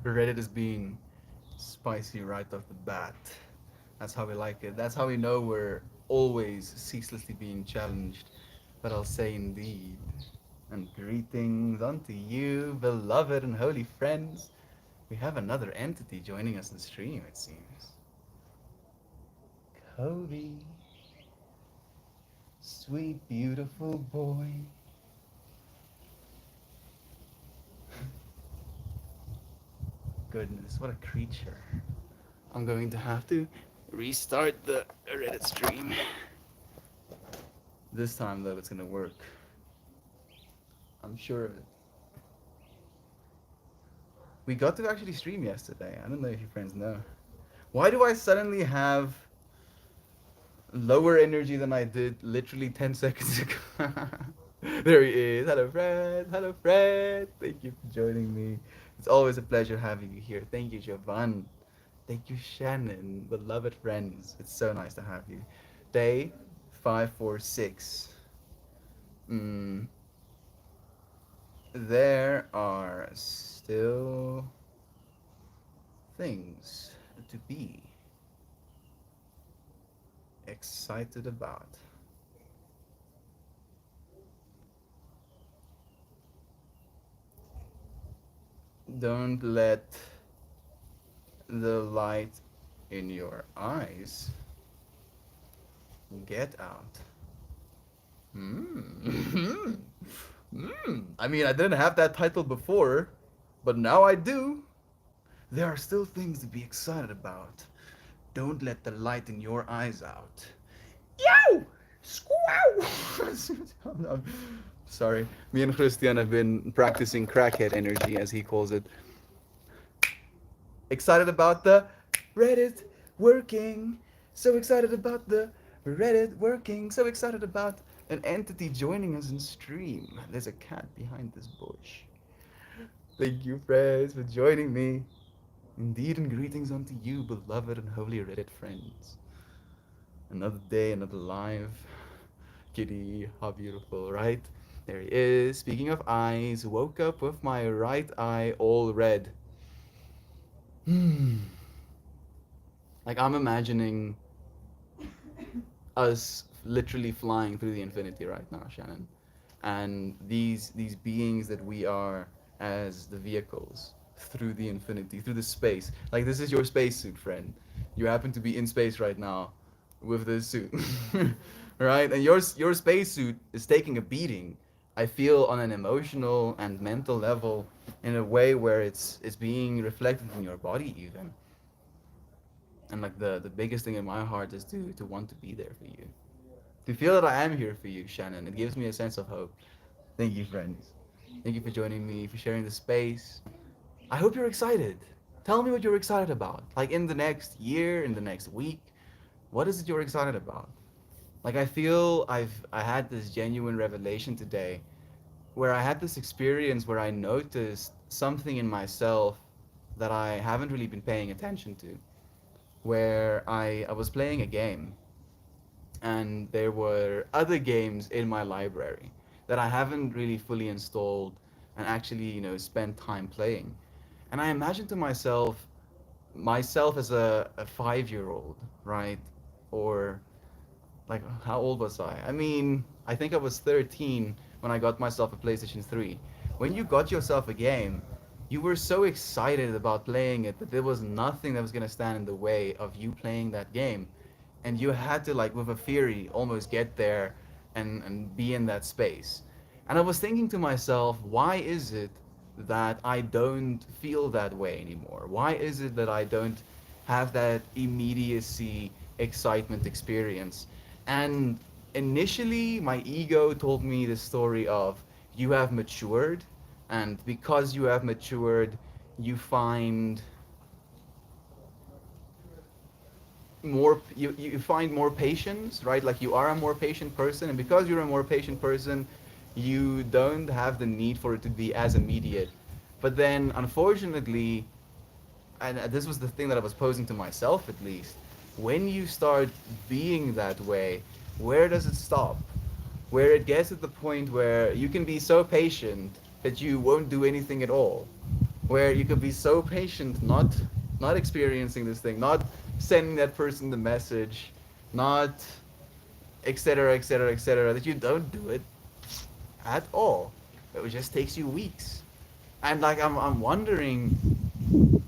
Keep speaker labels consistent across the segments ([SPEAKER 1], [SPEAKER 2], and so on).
[SPEAKER 1] Reddit is being spicy right off the bat. That's how we like it. That's how we know we're always ceaselessly being challenged. But I'll say indeed. And greetings unto you, beloved and holy friends. We have another entity joining us in stream, it seems. Kobe, sweet, beautiful boy. Goodness, what a creature. I'm going to have to restart the Reddit stream. This time, though, it's gonna work. I'm sure of it. We got to actually stream yesterday. I don't know if your friends know. Why do I suddenly have lower energy than I did literally 10 seconds ago? There he is. Hello, Fred. Hello, Fred. Thank you for joining me. It's always a pleasure having you here. Thank you, Jovan. Thank you, Shannon. Beloved friends. It's so nice to have you. Day 546. Mm, there are still things to be excited about. Don't let the light in your eyes get out. Mm. I mean, I didn't have that title before, but now I do. There are still things to be excited about. Don't let the light in your eyes out. Yow! Squow! Sorry. Me and Christian have been practicing crackhead energy, as he calls it. Excited about the Reddit working. So excited about the Reddit working. So excited about an entity joining us in stream. There's a cat behind this bush. Thank you, friends, for joining me. Indeed, and greetings unto you, beloved and holy Reddit friends. Another day, another live. Kitty, how beautiful, right? There he is. Speaking of eyes, woke up with my right eye all red. Hmm. Like I'm imagining us literally flying through the infinity right now, Shannon. And these beings that we are as the vehicles through the infinity, through the space. Like this is your spacesuit, friend. You happen to be in space right now with this suit. Right? And your spacesuit is taking a beating. I feel on an emotional and mental level in a way where it's being reflected in your body even. And like the biggest thing in my heart is to want to be there for you, to feel that I am here for you, Shannon. It gives me a sense of hope. Thank you, friends. Thank you for joining me, for sharing the space. I hope you're excited. Tell me what you're excited about. Like in the next year, in the next week, what is it you're excited about? Like I feel I had this genuine revelation today where I had this experience where I noticed something in myself that I haven't really been paying attention to. Where I was playing a game and there were other games in my library that I haven't really fully installed and actually, spent time playing. And I imagined to myself as a 5 year old, right? Or like how old was I? I mean, I think I was 13 when I got myself a PlayStation 3. When you got yourself a game, you were so excited about playing it that there was nothing that was going to stand in the way of you playing that game. And you had to, like, with a fury, almost get there and be in that space. And I was thinking to myself, why is it that I don't feel that way anymore? Why is it that I don't have that immediacy, excitement experience? And initially, my ego told me the story of you have matured, and because you have matured, you find you find more patience, right? Like you are a more patient person, and because you're a more patient person, you don't have the need for it to be as immediate. But then, unfortunately, and this was the thing that I was posing to myself at least, when you start being that way, where does it stop? Where it gets at the point where you can be so patient that you won't do anything at all. where you could be so patient, not experiencing this thing, not sending that person the message, not etc etc etc, that you don't do it at all. It just takes you weeks. And like I'm wondering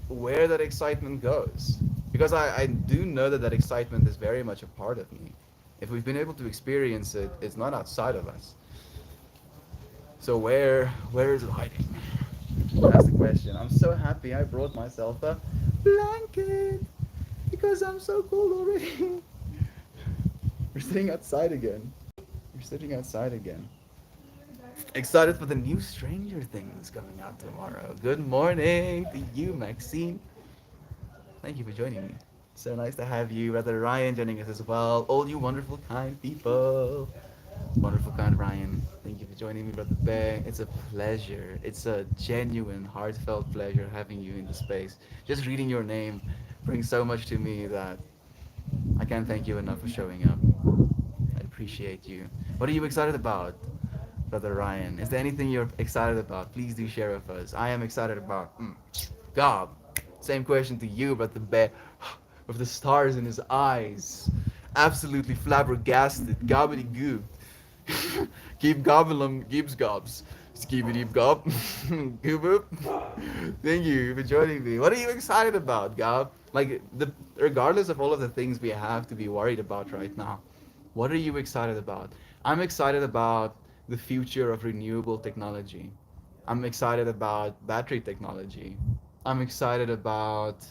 [SPEAKER 1] where that excitement goes. Because I do know that that excitement is very much a part of me. If we've been able to experience it, it's not outside of us. So where is it hiding? That's the question. I'm so happy I brought myself a blanket because I'm so cold already. We're sitting outside again. We're sitting outside again. Excited for the new Stranger Things coming out tomorrow. Good morning to you, Maxine. Thank you for joining me. So nice to have you, Brother Ryan, joining us as well. All you wonderful, kind people. Wonderful, kind Ryan. Thank you for joining me, Brother Bear. It's a pleasure. It's a genuine, heartfelt pleasure having you in the space. Just reading your name brings so much to me that I can't thank you enough for showing up. I appreciate you. What are you excited about, Brother Ryan? Is there anything you're excited about? Please do share with us. I am excited about God. Same question to you, Brother Bear. With the stars in his eyes. Absolutely flabbergasted. Gobbity Keep gobbling, keeps gobs. Skibidi gob. Gooboop. Thank you for joining me. What are you excited about, Gob? Like regardless of all of the things we have to be worried about right now, what are you excited about? I'm excited about the future of renewable technology. I'm excited about battery technology. I'm excited about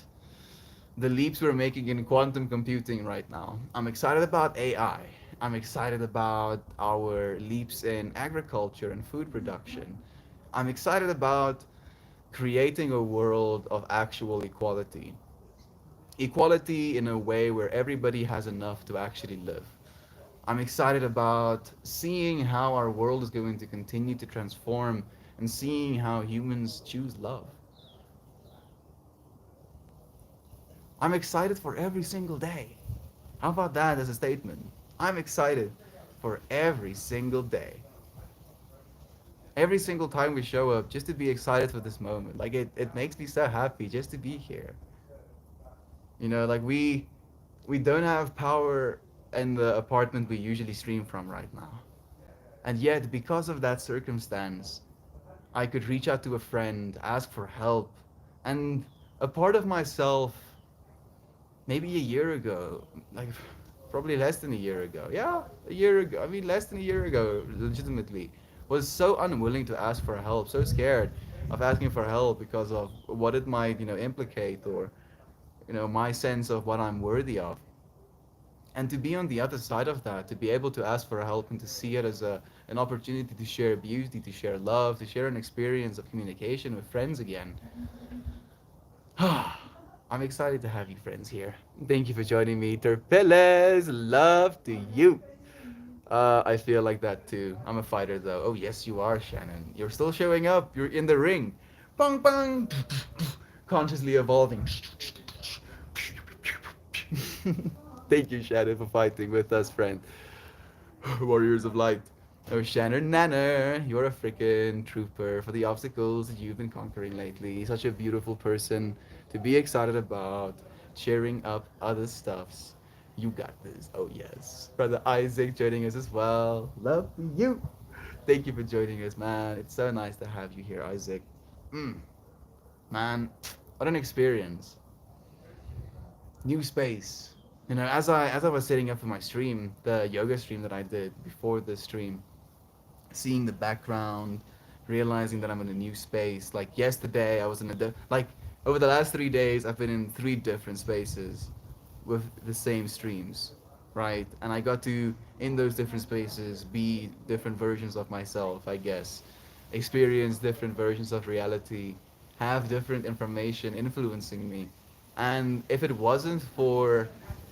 [SPEAKER 1] the leaps we're making in quantum computing right now. I'm excited about AI. I'm excited about our leaps in agriculture and food production. I'm excited about creating a world of actual equality. Equality in a way where everybody has enough to actually live. I'm excited about seeing how our world is going to continue to transform and seeing how humans choose love. I'm excited for every single day. How about that as a statement? I'm excited for every single day. Every single time we show up, just to be excited for this moment. Like it makes me so happy just to be here. Like we don't have power in the apartment we usually stream from right now. And yet, because of that circumstance, I could reach out to a friend, ask for help, and a part of myself maybe a year ago, like probably less than a year ago. Yeah, a year ago. I mean, less than a year ago, legitimately, was so unwilling to ask for help, so scared of asking for help because of what it might, implicate or, my sense of what I'm worthy of. And to be on the other side of that, to be able to ask for help and to see it as an opportunity to share beauty, to share love, to share an experience of communication with friends again. I'm excited to have you friends here. Thank you for joining me. Terpeles, love to you. I feel like that too. I'm a fighter though. Oh yes, you are, Shannon. You're still showing up. You're in the ring. Bang bang. Consciously evolving. Thank you, Shannon, for fighting with us, friend. Warriors of Light. Oh, Shannon Nanner, you're a freaking trooper for the obstacles that you've been conquering lately. Such a beautiful person to be excited about, cheering up other stuffs. You got this. Oh, yes. Brother Isaac joining us as well. Love you. Thank you for joining us, man. It's so nice to have you here, Isaac. Mm, man, what an experience. New space. As I was setting up for my stream, the yoga stream that I did before the stream, seeing the background, realizing that I'm in a new space. Like yesterday, I was in like over the last 3 days, I've been in three different spaces with the same streams, right? And I got to in those different spaces be different versions of myself, I guess, experience different versions of reality, have different information influencing me. And if it wasn't for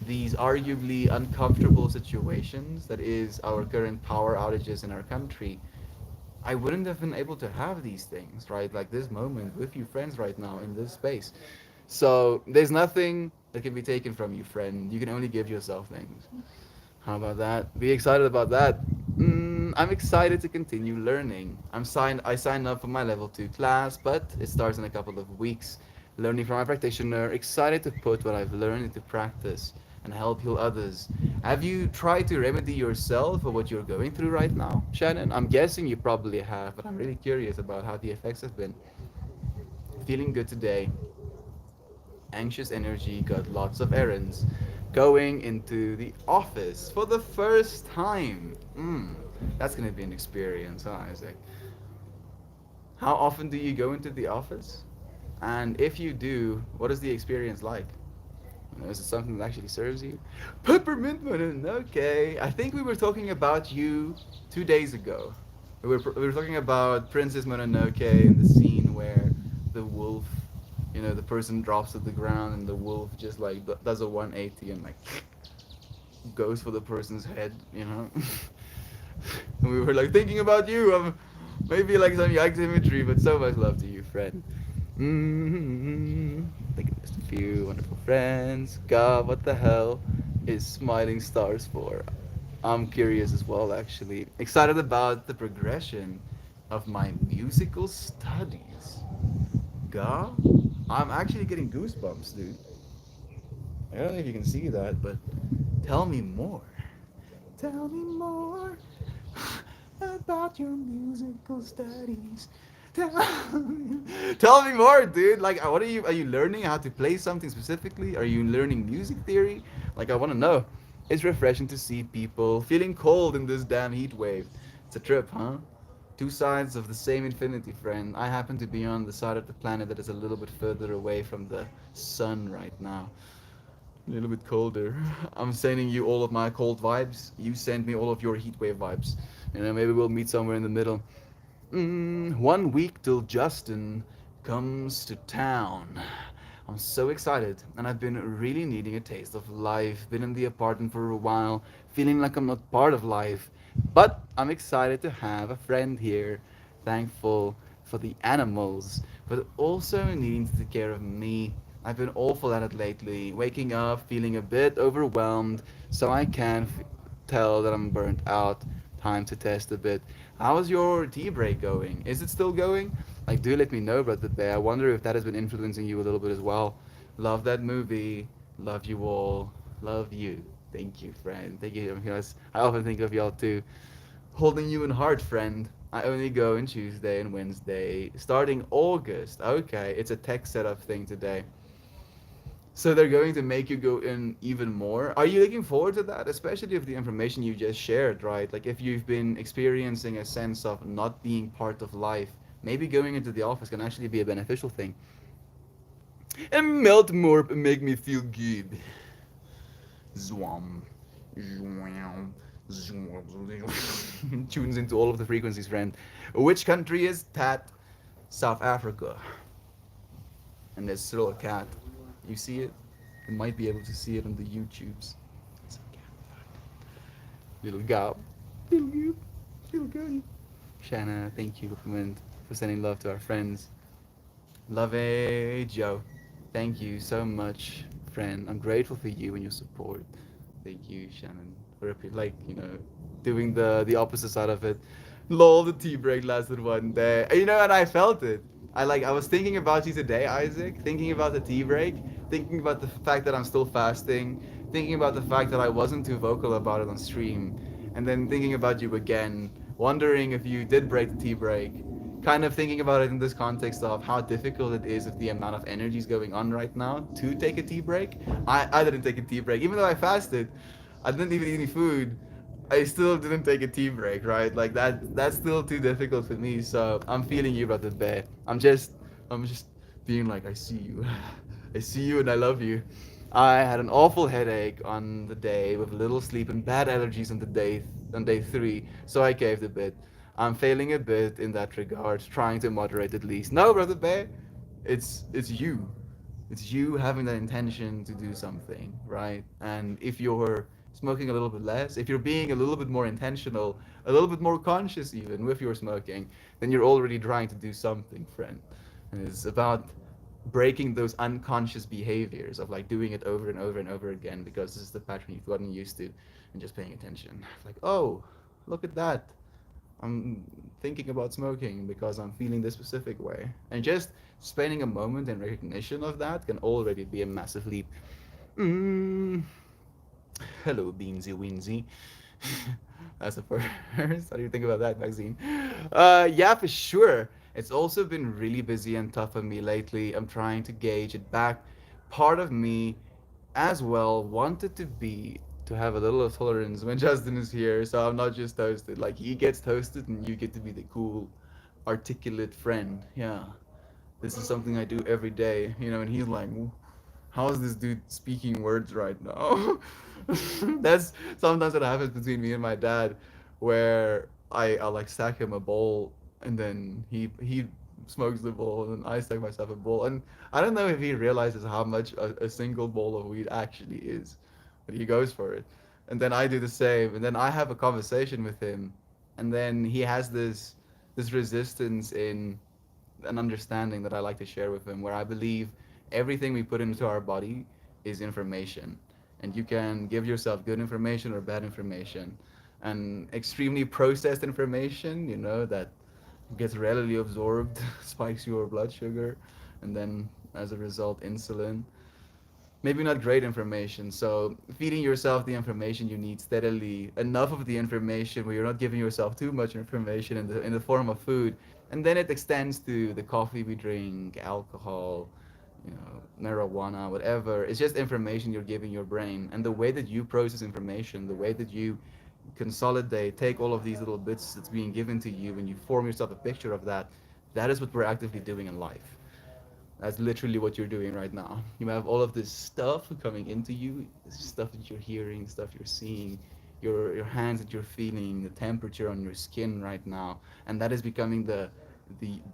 [SPEAKER 1] these arguably uncomfortable situations that is our current power outages in our country, I wouldn't have been able to have these things, right? Like this moment with you friends right now in this space. So there's nothing that can be taken from you, friend. You can only give yourself things. How about that? Be excited about that. I'm excited to continue learning. I signed up for my level 2 class, but it starts in a couple of weeks. Learning from my practitioner, excited to put what I've learned into practice and help heal others. Have you tried to remedy yourself for what you're going through right now, Shannon? I'm guessing you probably have, but I'm really curious about how the effects have been. Feeling good today, anxious energy, got lots of errands. Going into the office for the first time. That's gonna be an experience, huh, Isaac? How often do you go into the office? And if you do, what is the experience like? You know, is it something that actually serves you? Peppermint Moon, okay. I think we were talking about you 2 days ago. We were talking about Princess Mononoke and the scene where the wolf, the person drops to the ground and the wolf just like does a 180 and like goes for the person's head. And we were like thinking about you. Maybe like some yikes imagery, but so much love to you, friend. Thinking just a few wonderful friends. God, what the hell is Smiling Stars for? I'm curious as well, actually. Excited about the progression of my musical studies. God, I'm actually getting goosebumps, dude. I don't know if you can see that, but tell me more. Tell me more about your musical studies. Tell tell me more, dude. Like, what are you learning how to play something specifically? Are you learning music theory? Like, I want to know. It's refreshing to see people feeling cold in this damn heat wave. It's a trip, huh? Two sides of the same infinity, friend. I happen to be on the side of the planet that is a little bit further away from the sun right now. A little bit colder. I'm sending you all of my cold vibes. You send me all of your heat wave vibes. Maybe we'll meet somewhere in the middle. 1 week till Justin comes to town. I'm so excited, and I've been really needing a taste of life. Been in the apartment for a while, feeling like I'm not part of life. But I'm excited to have a friend here. Thankful for the animals, but also needing to take care of me. I've been awful at it lately, waking up feeling a bit overwhelmed, so I can tell that I'm burnt out. Time to test a bit. How's your tea break going? Is it still going? Like, do let me know, Brother Bear. I wonder if that has been influencing you a little bit as well. Love that movie. Love you all. Love you. Thank you, friend. Thank you. I often think of y'all too. Holding you in heart, friend. I only go on Tuesday and Wednesday, starting August. Okay, it's a tech setup thing today. So they're going to make you go in even more. Are you looking forward to that? Especially if the information you just shared, right? Like if you've been experiencing a sense of not being part of life, maybe going into the office can actually be a beneficial thing. And melt more make me feel good. Zwam. Zwam. Zwam. Tunes into all of the frequencies, friend. Which country is that? South Africa. And there's still a cat. You see it? You might be able to see it on the YouTubes. It's a cat. Little gob. Little goop. Little goop. Shanna, thank you for sending love to our friends. Love Joe. Thank you so much, friend. I'm grateful for you and your support. Thank you, Shannon, for doing the opposite side of it. Lol, the tea break lasted 1 day. And I felt it. I was thinking about you today, Isaac, thinking about the tea break, thinking about the fact that I'm still fasting, thinking about the fact that I wasn't too vocal about it on stream, and then thinking about you again, wondering if you did break the tea break, kind of thinking about it in this context of how difficult it is with the amount of energy is going on right now to take a tea break. I didn't take a tea break, even though I fasted. I didn't even eat any food. I still didn't take a tea break, right? Like that's still too difficult for me. So I'm feeling you, brother Bear. I'm just being like, I see you. I see you and I love you. I had an awful headache on the day with little sleep and bad allergies on day 3, so I caved a bit. I'm failing a bit in that regard, trying to moderate at least. No, brother Bear, it's you. It's you having that intention to do something, right? And if you're smoking a little bit less, if you're being a little bit more intentional, a little bit more conscious even with your smoking, then you're already trying to do something, friend. And it's about breaking those unconscious behaviors of like doing it over and over and over again because this is the pattern you've gotten used to and just paying attention. Like, oh, look at that. I'm thinking about smoking because I'm feeling this specific way. And just spending a moment in recognition of that can already be a massive leap. Mm, hello, Beansy Weensy. That's the first. How do you think about that, Maxine? Yeah, for sure. It's also been really busy and tough for me lately. I'm trying to gauge it back. Part of me, as well, wanted to have a little of tolerance when Justin is here, so I'm not just toasted. Like he gets toasted, and you get to be the cool, articulate friend. Yeah, this is something I do every day. And he's like, how is this dude speaking words right now? That's sometimes what happens between me and my dad, where I like stack him a bowl, and then he smokes the bowl, and I stack myself a bowl, and I don't know if he realizes how much a single bowl of weed actually is, but he goes for it, and then I do the same, and then I have a conversation with him, and then he has this resistance in an understanding that I like to share with him, where I believe everything we put into our body is information, and you can give yourself good information or bad information, and extremely processed information, that gets readily absorbed, spikes your blood sugar, and then as a result, insulin. Maybe not great information. So feeding yourself the information you need steadily, enough of the information where you're not giving yourself too much information in the form of food, and then it extends to the coffee we drink, alcohol, marijuana, whatever. It's just information you're giving your brain, and the way that you process information, the way that you consolidate, take all of these little bits that's being given to you, and you form yourself a picture of that. That is what we're actively doing in life. That's literally what you're doing right now. You have all of this stuff coming into you, this stuff that you're hearing, stuff you're seeing, your hands that you're feeling, the temperature on your skin right now, and that is becoming the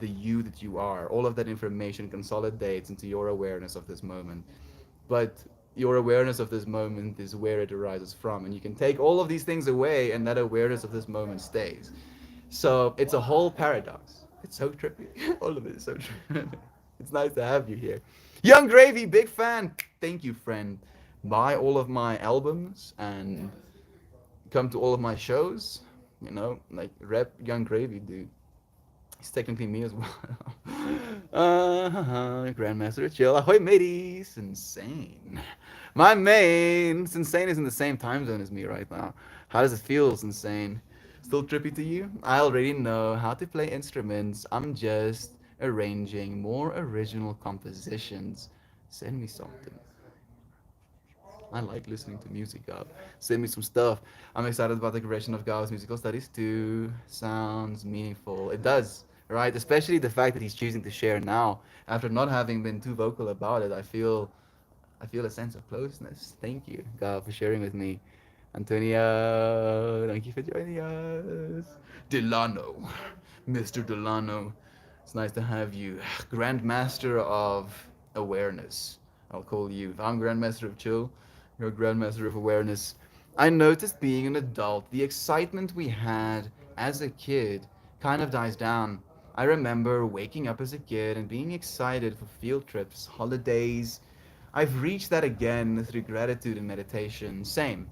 [SPEAKER 1] you that you are. All of that information consolidates into your awareness of this moment. But your awareness of this moment is where it arises from, and you can take all of these things away, and that awareness of this moment stays. So it's a whole paradox. It's so trippy. All of it is so trippy. It's nice to have you here. Young Gravy, big fan. Thank you, friend. Buy all of my albums and come to all of my shows. Like rep Young Gravy, dude. He's technically me as well. Grandmaster Chill. Ahoy, mateys. Insane. My main. Insane is in the same time zone as me right now. How does it feel, Insane? Still trippy to you? I already know how to play instruments. I'm just arranging more original compositions. Send me something. I like listening to music, Gav. Send me some stuff. I'm excited about the progression of Gav's musical studies too. Sounds meaningful. It does, right? Especially the fact that he's choosing to share now, after not having been too vocal about it. I feel a sense of closeness. Thank you, Gav, for sharing with me. Antonio, thank you for joining us. Delano, Mr. Delano, it's nice to have you. Grandmaster of Awareness. I'll call you. If I'm Grandmaster of Chill, you're Grandmaster of Awareness. I noticed being an adult, the excitement we had as a kid kind of dies down. I remember waking up as a kid and being excited for field trips, holidays. I've reached that again through gratitude and meditation. Same.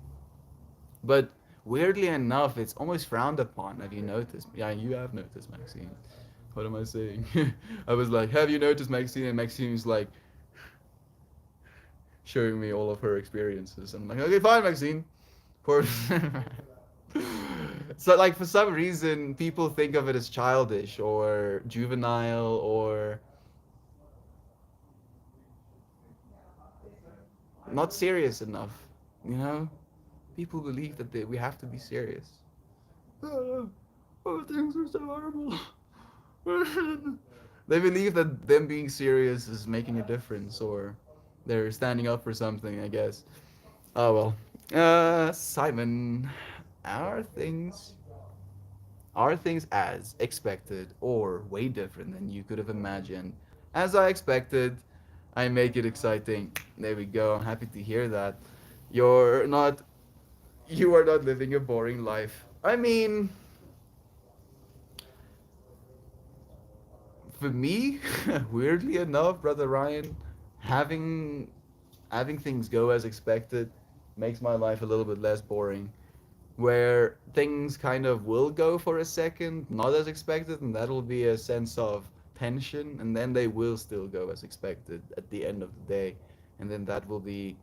[SPEAKER 1] But weirdly enough, it's almost frowned upon. Have you noticed? Yeah, you have noticed, Maxine. What am I saying? I was like, have you noticed, Maxine? And Maxine is like showing me all of her experiences. And I'm like, okay, fine, Maxine. For so like for some reason, people think of it as childish or juvenile or not serious enough. You know, people believe that we have to be serious. Oh, things are so horrible. They believe that them being serious is making a difference, or they're standing up for something, I guess. Oh well. Simon, are things are things as expected or way different than you could have imagined? As I expected, I make it exciting. There we go. I'm happy to hear that. You're not you are not living a boring life. I mean, for me, weirdly enough, brother Ryan, having having things go as expected makes my life a little bit less boring. where things kind of will go for a second, not as expected, and that'll be a sense of tension, and then they will still go as expected at the end of the day, and then that will be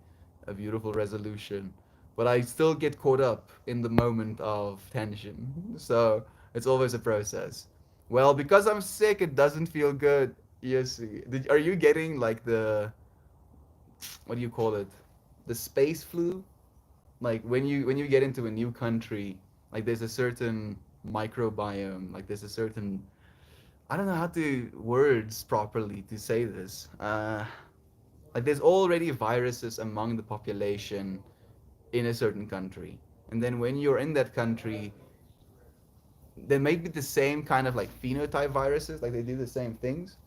[SPEAKER 1] a beautiful resolution. But I still get caught up in the moment of tension, so it's always a process. Well, because I'm sick, it doesn't feel good. Yes, are you getting like the, what do you call it, the space flu? Like when you get into a new country, like there's a certain microbiome, like there's a certain, I don't know how to words properly to say this. Like there's already viruses among the population in a certain country, and then when you're in that country, there may be the same kind of like phenotype viruses, like they do the same things,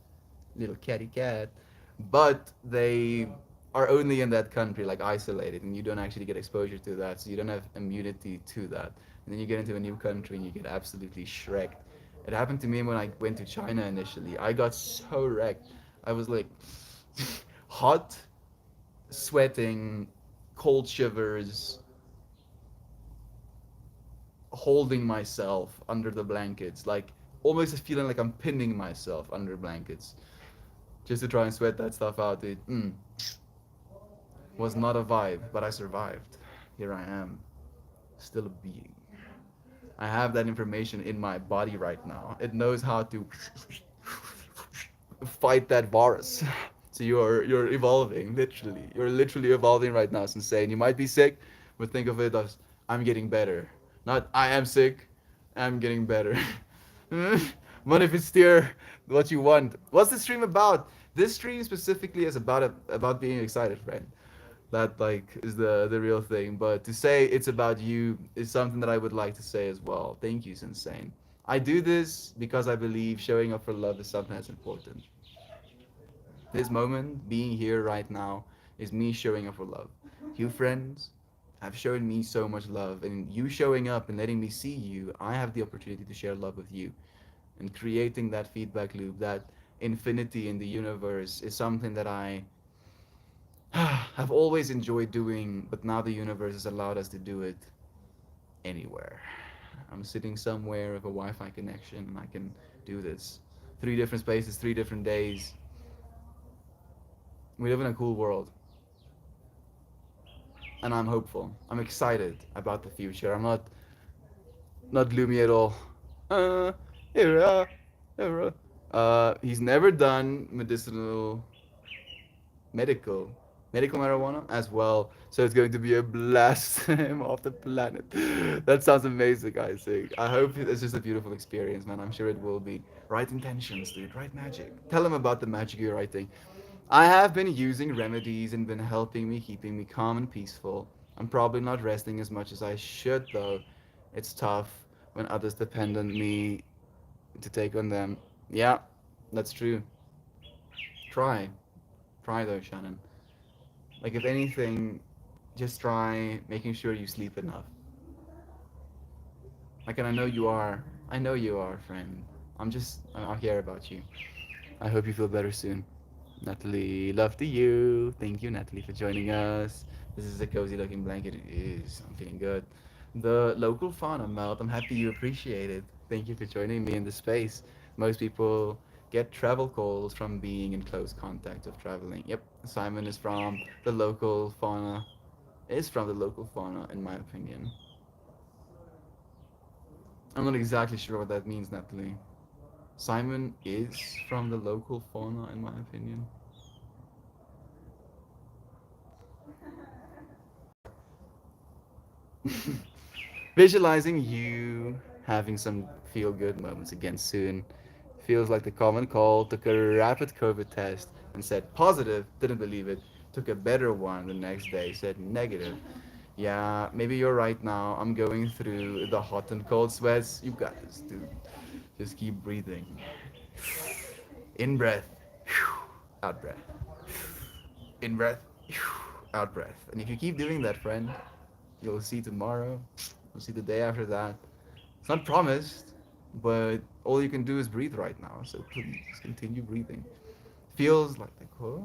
[SPEAKER 1] little catty cat, but they are only in that country, like isolated, and you don't actually get exposure to that, so you don't have immunity to that. And then you get into a new country and you get absolutely shreked. It happened to me when I went to China initially. I got so wrecked. I was like hot, sweating, cold shivers, holding myself under the blankets, like almost feeling like I'm pinning myself under blankets just to try and sweat that stuff out. It was not a vibe, but I survived. Here I am, still a being. I have that information in my body right now. It knows how to fight that virus. So you're evolving, literally. You're literally evolving right now, Sensei. And you might be sick, but think of it as I'm getting better. Not I am sick, I'm getting better. Manifesteer what you want. What's the stream about? This stream specifically is about being excited, friend. That like is the real thing. But to say it's about you is something that I would like to say as well. Thank you, Sensei. I do this because I believe showing up for love is something that's important. This moment, being here right now, is me showing up for love. You friends have shown me so much love, and you showing up and letting me see you, I have the opportunity to share love with you. And creating that feedback loop, that infinity in the universe, is something that I have always enjoyed doing, but now the universe has allowed us to do it anywhere. I'm sitting somewhere with a Wi Fi connection, and I can do this. 3 different spaces, 3 different days. We live in a cool world, and I'm hopeful. I'm excited about the future. I'm not gloomy at all. Uh, era, era. He's never done medical, medical marijuana as well. So it's going to be a blast him off the planet. That sounds amazing, Isaac. I hope it's just a beautiful experience, man. I'm sure it will be. Right intentions, dude. Right magic. Tell him about the magic you're writing. I have been using remedies and been helping me, keeping me calm and peaceful. I'm probably not resting as much as I should, though. It's tough when others depend on me to take on them. Yeah, that's true. Try. Try though, Shannon. Like, if anything, just try making sure you sleep enough. Like, and I know you are. I know you are, friend. I care about you. I hope you feel better soon. Natalie, love to you. Thank you, Natalie, for joining us. This is a cozy looking blanket. It is. I'm feeling good. The local fauna melt. I'm happy you appreciate it. Thank you for joining me in the space. Most people get travel calls from being in close contact of traveling. Yep, Simon is from the local fauna. Is from the local fauna, in my opinion. I'm not exactly sure what that means, Natalie. Simon is from the local fauna, in my opinion. Visualizing you having some feel good moments again soon. Feels like the common cold. Took a rapid COVID test and said positive, didn't believe it. Took a better one the next day, said negative. Yeah, maybe you're right now. I'm going through the hot and cold sweats. You got this, dude. Just keep breathing. In breath, out breath. In breath, out breath. And if you keep doing that, friend, you'll see tomorrow. You'll see the day after that. It's not promised, but all you can do is breathe right now. So please continue breathing. Feels like the cold,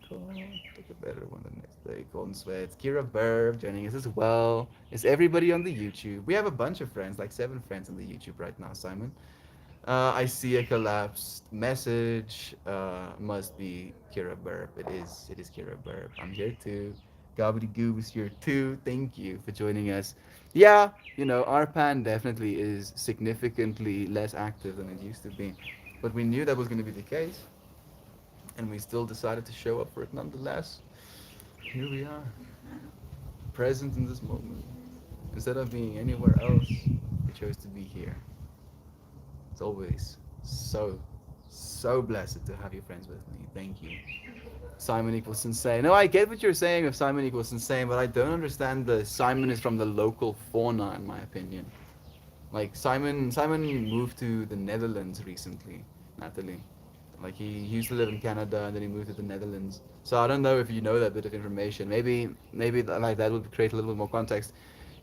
[SPEAKER 1] took a better one the next day. Golden Sweats. Kira Burb joining us as well. Is everybody on the YouTube? We have a bunch of friends, like 7 friends on the YouTube right now, Simon. I see a collapsed message. Must be Kira Burp. It is. It is Kira Burp. I'm here too. Gobbledygoo is here too. Thank you for joining us. Yeah, our pan definitely is significantly less active than it used to be, but we knew that was going to be the case, and we still decided to show up for it nonetheless. Here we are, present in this moment. Instead of being anywhere else, we chose to be here. It's always so blessed to have you friends with me. Thank you. Simon equals insane. No, I get what you're saying of Simon equals insane, but I don't understand the Simon is from the local fauna, in my opinion. Like Simon moved to the Netherlands recently, Natalie. Like he used to live in Canada and then he moved to the Netherlands. So I don't know if you know that bit of information. Maybe like that would create a little bit more context.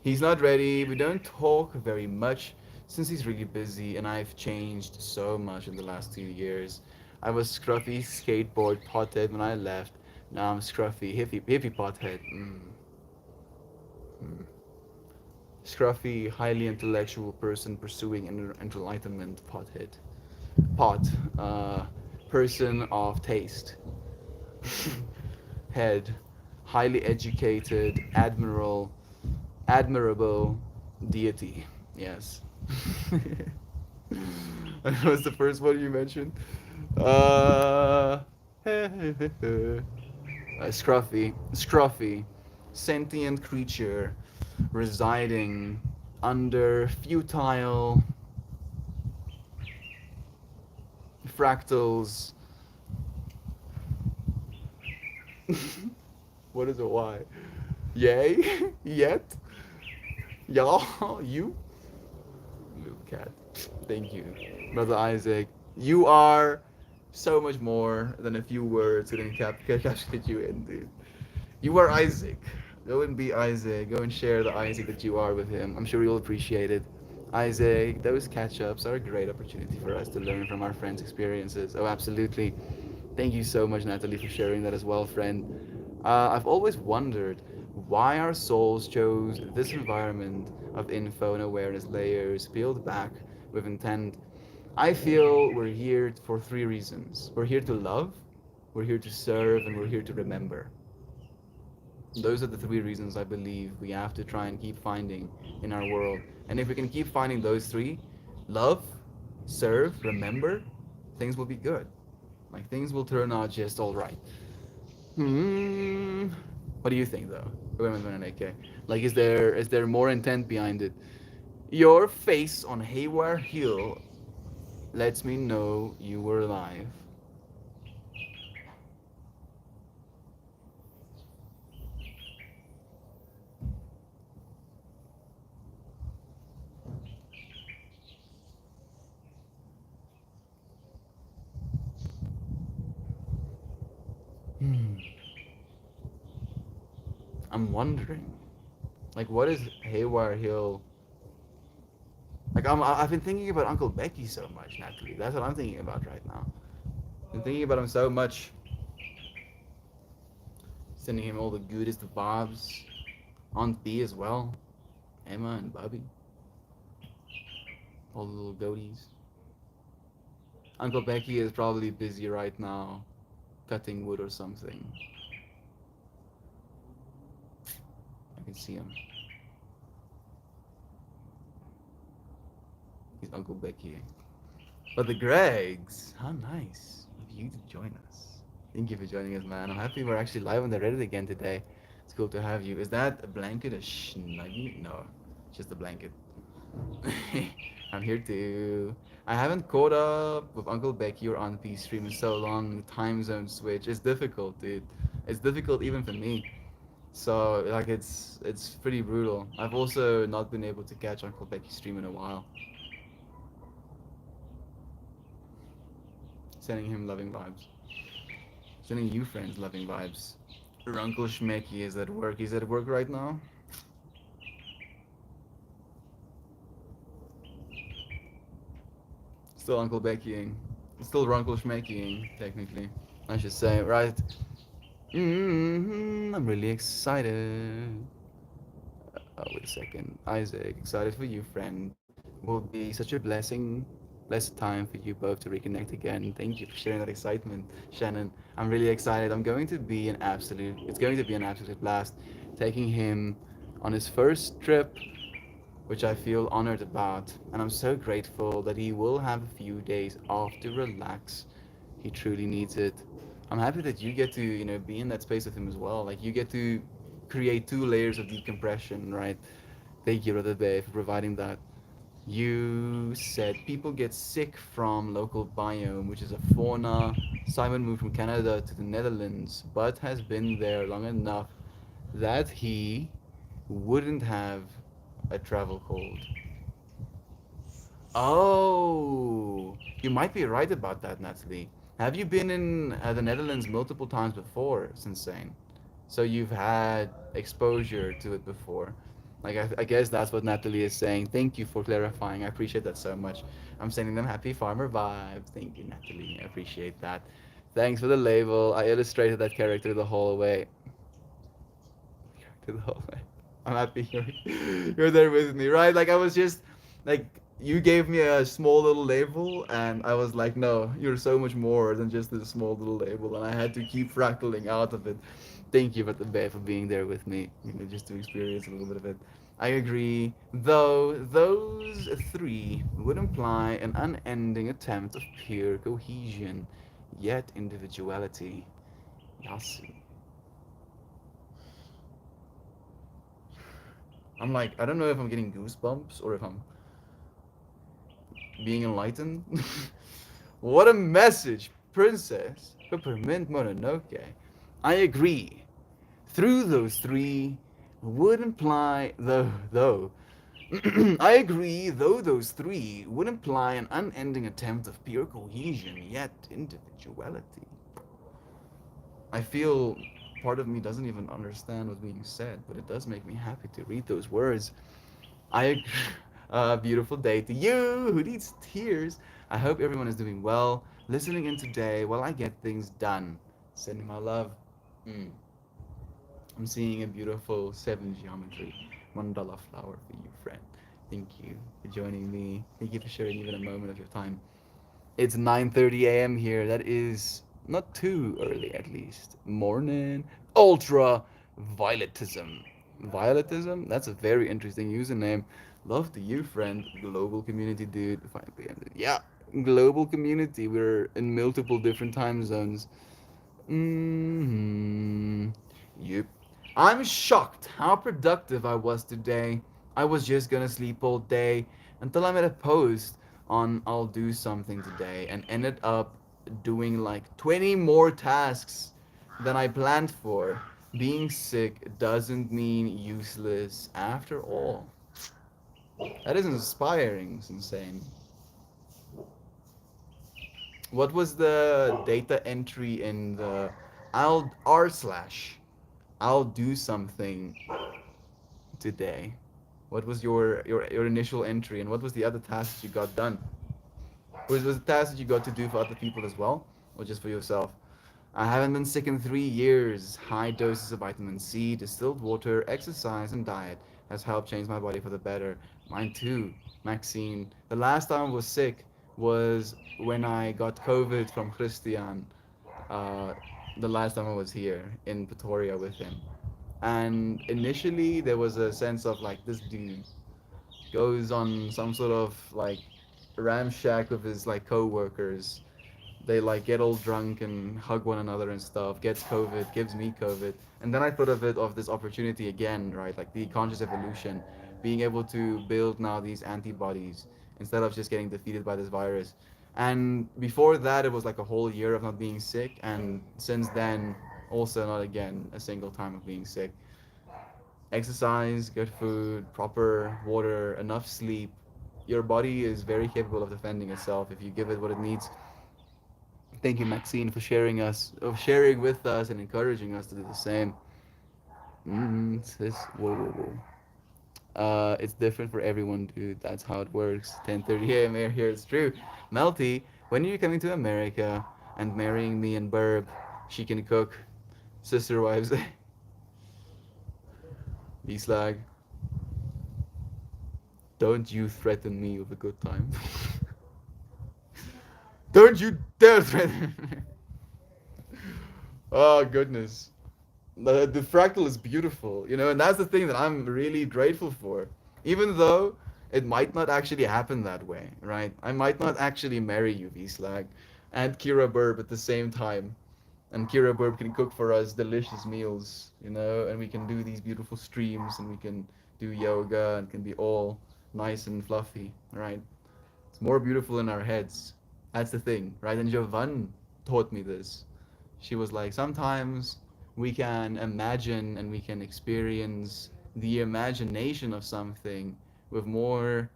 [SPEAKER 1] He's not ready. We don't talk very much since he's really busy, and I've changed so much in the last 2 years. I was scruffy skateboard pothead when I left. Now I'm scruffy hippie pothead. Mm. Scruffy, highly intellectual person pursuing enlightenment pothead. Pot. Person of taste. Head. Highly educated, admirable deity. Yes. That was the first one you mentioned. Uh, scruffy, sentient creature residing under futile fractals. What is a Y? Yay? Yet? Y'all? You? Little cat. Thank you, Brother Isaac. You are so much more than a few words that encapsulate you in, dude. You are Isaac. Go and be Isaac. Go and share the Isaac that you are with him. I'm sure you'll appreciate it. Isaac, those catch ups are a great opportunity for us to learn from our friends' experiences. Oh, absolutely. Thank you so much, Natalie, for sharing that as well, friend. I've always wondered why our souls chose this environment of info and awareness layers peeled back with intent. I feel we're here for 3 reasons. We're here to love, we're here to serve, and we're here to remember. Those are the 3 reasons I believe we have to try and keep finding in our world. And if we can keep finding those three, love, serve, remember, things will be good. Like things will turn out just all right. Hmm. What do you think though? Women AK. Like is there more intent behind it? Your face on Haywire Hill lets me know you were alive. Hmm. I'm wondering, like, what is Haywire Hill? Like, I've been thinking about Uncle Becky so much, Natalie. That's what I'm thinking about right now. Been thinking about him so much. Sending him all the goodest of Bob's. Aunt B as well. Emma and Bubby. All the little goaties. Uncle Becky is probably busy right now, cutting wood or something. I can see him. He's Uncle Becky. But the Gregs, how nice of you to join us. Thank you for joining us, man. I'm happy we're actually live on the Reddit again today. It's cool to have you. Is that a blanket, a snuggie? No, just a blanket. I'm here too. I haven't caught up with Uncle Becky or Aunt P stream in so long. The time zone switch. It's difficult, dude. It's difficult even for me. So like it's pretty brutal. I've also not been able to catch Uncle Becky stream in a while. Sending him loving vibes. Sending you friends loving vibes. Your Uncle Schmecky is at work. He's at work right now. Still Uncle Beckying. Still Runkle Schmeckying, technically. I should say, right? I'm really excited. Wait a second. Isaac, excited for you, friend. Will be such a blessed time for you both to reconnect again. Thank you for sharing that excitement, Shannon. I'm really excited. It's going to be an absolute blast taking him on his first trip, which I feel honored about. And I'm so grateful that he will have a few days off to relax. He truly needs it. I'm happy that you get to, be in that space with him as well. Like you get to create two layers of decompression, right? Thank you, Brother Bay, for providing that. You said people get sick from local biome, which is a fauna. Simon moved from Canada to the Netherlands, but has been there long enough that he wouldn't have a travel cold. Oh, you might be right about that, Natalie. Have you been in the Netherlands multiple times before, Sensane? So you've had exposure to it before. Like I guess that's what Natalie is saying. Thank you for clarifying. I appreciate that so much. I'm sending them happy farmer vibes. Thank you, Natalie. I appreciate that. Thanks for the label. I illustrated that character the whole way. To the whole way. I'm happy you're there with me, right? Like I was just like you gave me a small little label and I was like, no, you're so much more than just this small little label and I had to keep fractaling out of it. Thank you for the Bay for being there with me, just to experience a little bit of it. I agree, though those three would imply an unending attempt of pure cohesion, yet individuality. Yasu. I'm like, I don't know if I'm getting goosebumps or if I'm being enlightened. What a message, Princess Peppermint Mononoke. I agree. Through those three would imply, though, I agree, though those three would imply an unending attempt of pure cohesion, yet individuality. I feel part of me doesn't even understand what's being said, but it does make me happy to read those words. I agree. Beautiful day to you who needs tears. I hope everyone is doing well, listening in today while I get things done. Sending my love. Mm. I'm seeing a beautiful seven geometry mandala flower for you, friend. Thank you for joining me. Thank you for sharing even a moment of your time. It's 9:30 a.m. here. That is not too early, at least. Morning. Ultra violetism. Violetism? That's a very interesting username. Love to you, friend. Global community, dude. 5 p.m. Yeah, global community. We're in multiple different time zones. Hmm. Yep. I'm shocked how productive I was today. I was just gonna sleep all day until I made a post on I'll do something today and ended up doing like 20 more tasks than I planned for. Being sick doesn't mean useless after all. That is inspiring, it's insane. What was the data entry in the I'll r slash I'll do something today? What was your initial entry and what was the other tasks you got done? Was the task that you got to do for other people as well, or just for yourself? I haven't been sick in 3 years. High doses of vitamin C, distilled water, exercise, and diet has helped change my body for the better. Mine too, Maxine. The last time I was sick was when I got COVID from Christian. Uh, the last time I was here in Pretoria with him. And initially, there was a sense of like this dude goes on some sort of like ramshack with his like co-workers. They like get all drunk and hug one another and stuff. Gets COVID, gives me COVID, and then I thought of this opportunity again, right? Like the conscious evolution, being able to build now these antibodies instead of just getting defeated by this virus. And before that, it was like a whole year of not being sick, and since then, also not again a single time of being sick. Exercise, good food, proper water, enough sleep. Your body is very capable of defending itself if you give it what it needs. Thank you, Maxine, for sharing with us and encouraging us to do the same. Sis, whoa, whoa, whoa. It's different for everyone, dude. That's how it works. 10:30 a.m. here. It's true. Melty, when are you coming to America and marrying me and Burb? She can cook. Sister wives. He's like, don't you threaten me with a good time. Don't you dare threaten me. Oh goodness. The fractal is beautiful, you know, and that's the thing that I'm really grateful for. Even though it might not actually happen that way, right? I might not actually marry you, V-Slag, and Kira Burb at the same time. And Kira Burb can cook for us delicious meals, you know, and we can do these beautiful streams and we can do yoga and can be all nice and fluffy, right? It's more beautiful in our heads. That's the thing, right? And Jovan taught me this. She was like, sometimes we can imagine and we can experience the imagination of something with more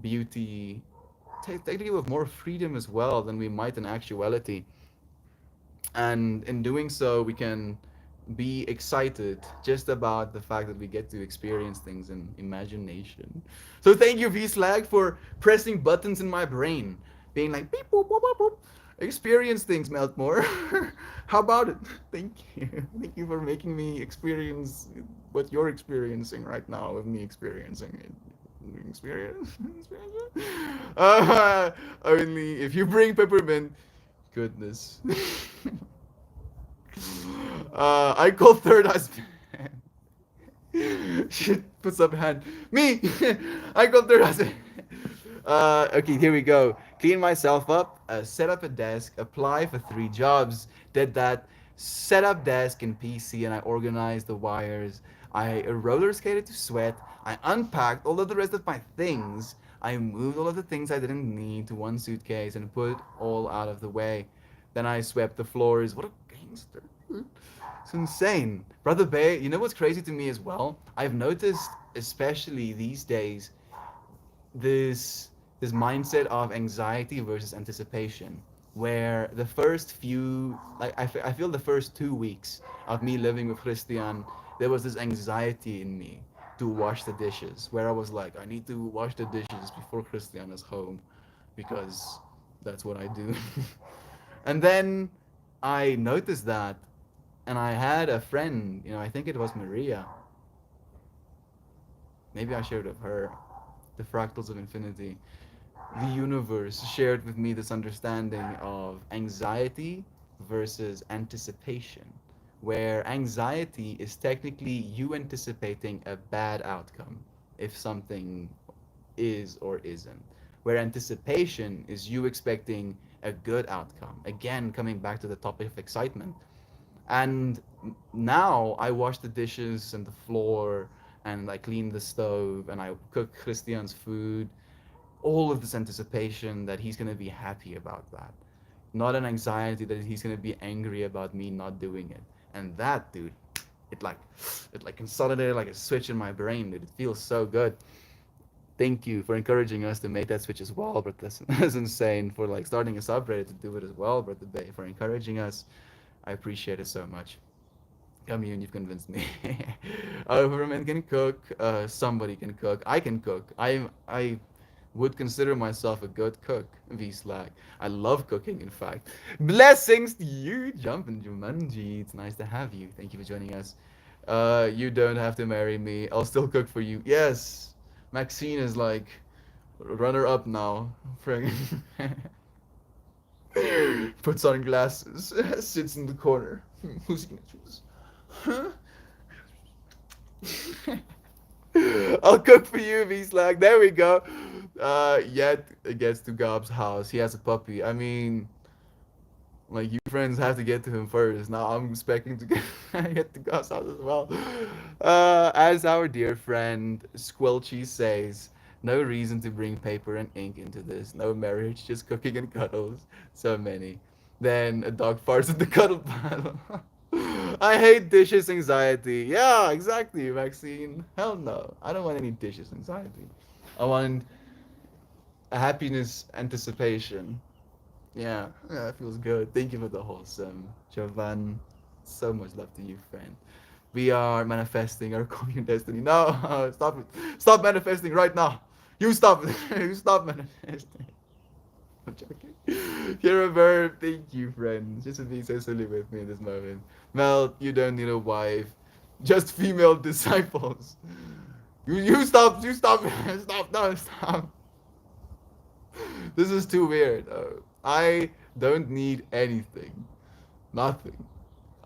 [SPEAKER 1] beauty, technically with more freedom as well than we might in actuality. And in doing so, we can be excited just about the fact that we get to experience things in imagination. So thank you, V-Slag, for pressing buttons in my brain, being like beep boop boop boop boop. Experience things, Meltmore. How about it? Thank you. Thank you for making me experience what you're experiencing right now with me experiencing it. Experience? Only if you bring peppermint. Goodness. I call third husband. Shit, puts up hand. Me! I call third husband. Okay, here we go. Clean myself up, set up a desk, apply for 3 jobs. Did that. Set up desk and PC, and I organized the wires. I roller skated to Sweat. I unpacked all of the rest of my things. I moved all of the things I didn't need to one suitcase and put all out of the way. Then I swept the floors. What a gangster. It's insane. Brother Bay, you know what's crazy to me as well? I've noticed, especially these days, this mindset of anxiety versus anticipation, where the first few, like I feel the first 2 weeks of me living with Christian, there was this anxiety in me to wash the dishes, where I was like, I need to wash the dishes before Christian is home, because that's what I do. And then I noticed that, and I had a friend, you know, I think it was Maria. Maybe I shared with her the fractals of infinity. The universe shared with me this understanding of anxiety versus anticipation, where anxiety is technically you anticipating a bad outcome if something is or isn't, where anticipation is you expecting a good outcome. Again, coming back to the topic of excitement. And now I wash the dishes and the floor and I clean the stove and I cook Christian's food. All of this anticipation that he's going to be happy about that. Not an anxiety that he's going to be angry about me not doing it. And that, dude, it like consolidated like a switch in my brain, dude. It feels so good. Thank you for encouraging us to make that switch as well, but that's insane. For like starting a subreddit to do it as well, but the Bay, for encouraging us. I appreciate it so much. Commune, you've convinced me. Overman can cook. Somebody can cook. I can cook. I would consider myself a good cook. V-Slag. I love cooking, in fact. Blessings to you, Jumpin' Jumanji. It's nice to have you. Thank you for joining us. You don't have to marry me. I'll still cook for you. Yes. Maxine is like runner up now. Friggin'. Puts on glasses, sits in the corner. Who's he gonna choose? Huh? I'll cook for you, V-Slag. There we go. Yet it gets to Gob's house. He has a puppy. I mean, like, you friends have to get to him first. Now I'm expecting to get to Gob's house as well. As our dear friend Squelchy says, no reason to bring paper and ink into this. No marriage, just cooking and cuddles. So many. Then a dog farts in the cuddle pile. I hate dishes anxiety. Yeah, exactly, Maxine. Hell no. I don't want any dishes anxiety. I want a happiness anticipation. Yeah, yeah, it feels good. Thank you for the wholesome. Jovan, so much love to you, friend. We are manifesting our common destiny. No, stop it. Stop manifesting right now. You stop it. You stop manifesting. I'm joking. You're a verb. Thank you, friend. Just for being so silly with me in this moment. Mel, you don't need a wife. just female disciples. You stop, stop, no, stop. This is too weird. I don't need anything, nothing.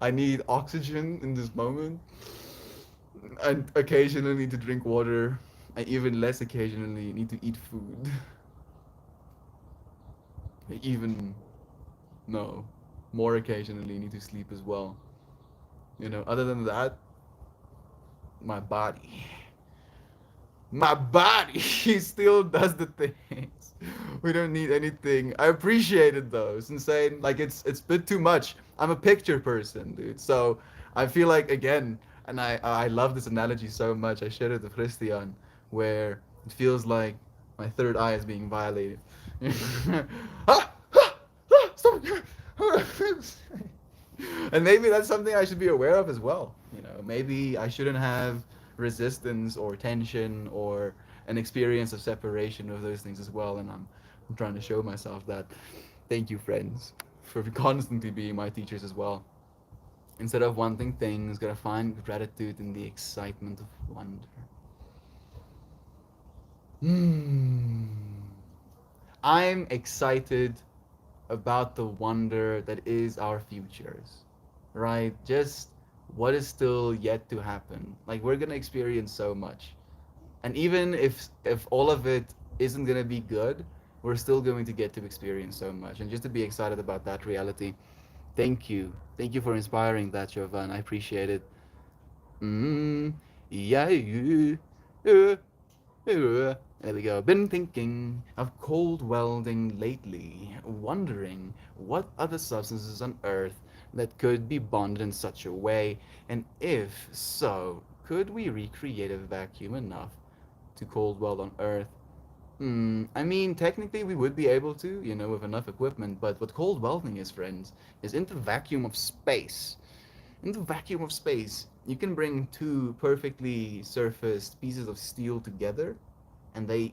[SPEAKER 1] I need oxygen in this moment, and occasionally need to drink water. I even less occasionally need to eat food. I even no, more occasionally need to sleep as well. Other than that, my body. My body still does the things. We don't need anything. I appreciate it though. It's insane. Like it's a bit too much. I'm a picture person, dude. So I feel like again, and I love this analogy so much. I shared it with Christian, where it feels like my third eye is being violated. Ah! Ah! Ah! Stop! And maybe that's something I should be aware of as well. Maybe I shouldn't have resistance or tension or an experience of separation of those things as well. And I'm trying to show myself that. Thank you, friends, for constantly being my teachers as well. Instead of wanting things, gotta find gratitude in the excitement of wonder. Hmm. I'm excited about the wonder that is our futures, right? Just what is still yet to happen. Like we're gonna experience so much, and even if all of it isn't gonna be good, we're still going to get to experience so much, and just to be excited about that reality. Thank you for inspiring that, Jovan. I appreciate it. Mm, yeah, yeah. There we go. Been thinking of cold welding lately, wondering what other substances on Earth that could be bonded in such a way, and if so, could we recreate a vacuum enough to cold weld on Earth? I mean, technically we would be able to, with enough equipment, but what cold welding is, friends, is in the vacuum of space. In the vacuum of space, you can bring two perfectly surfaced pieces of steel together and they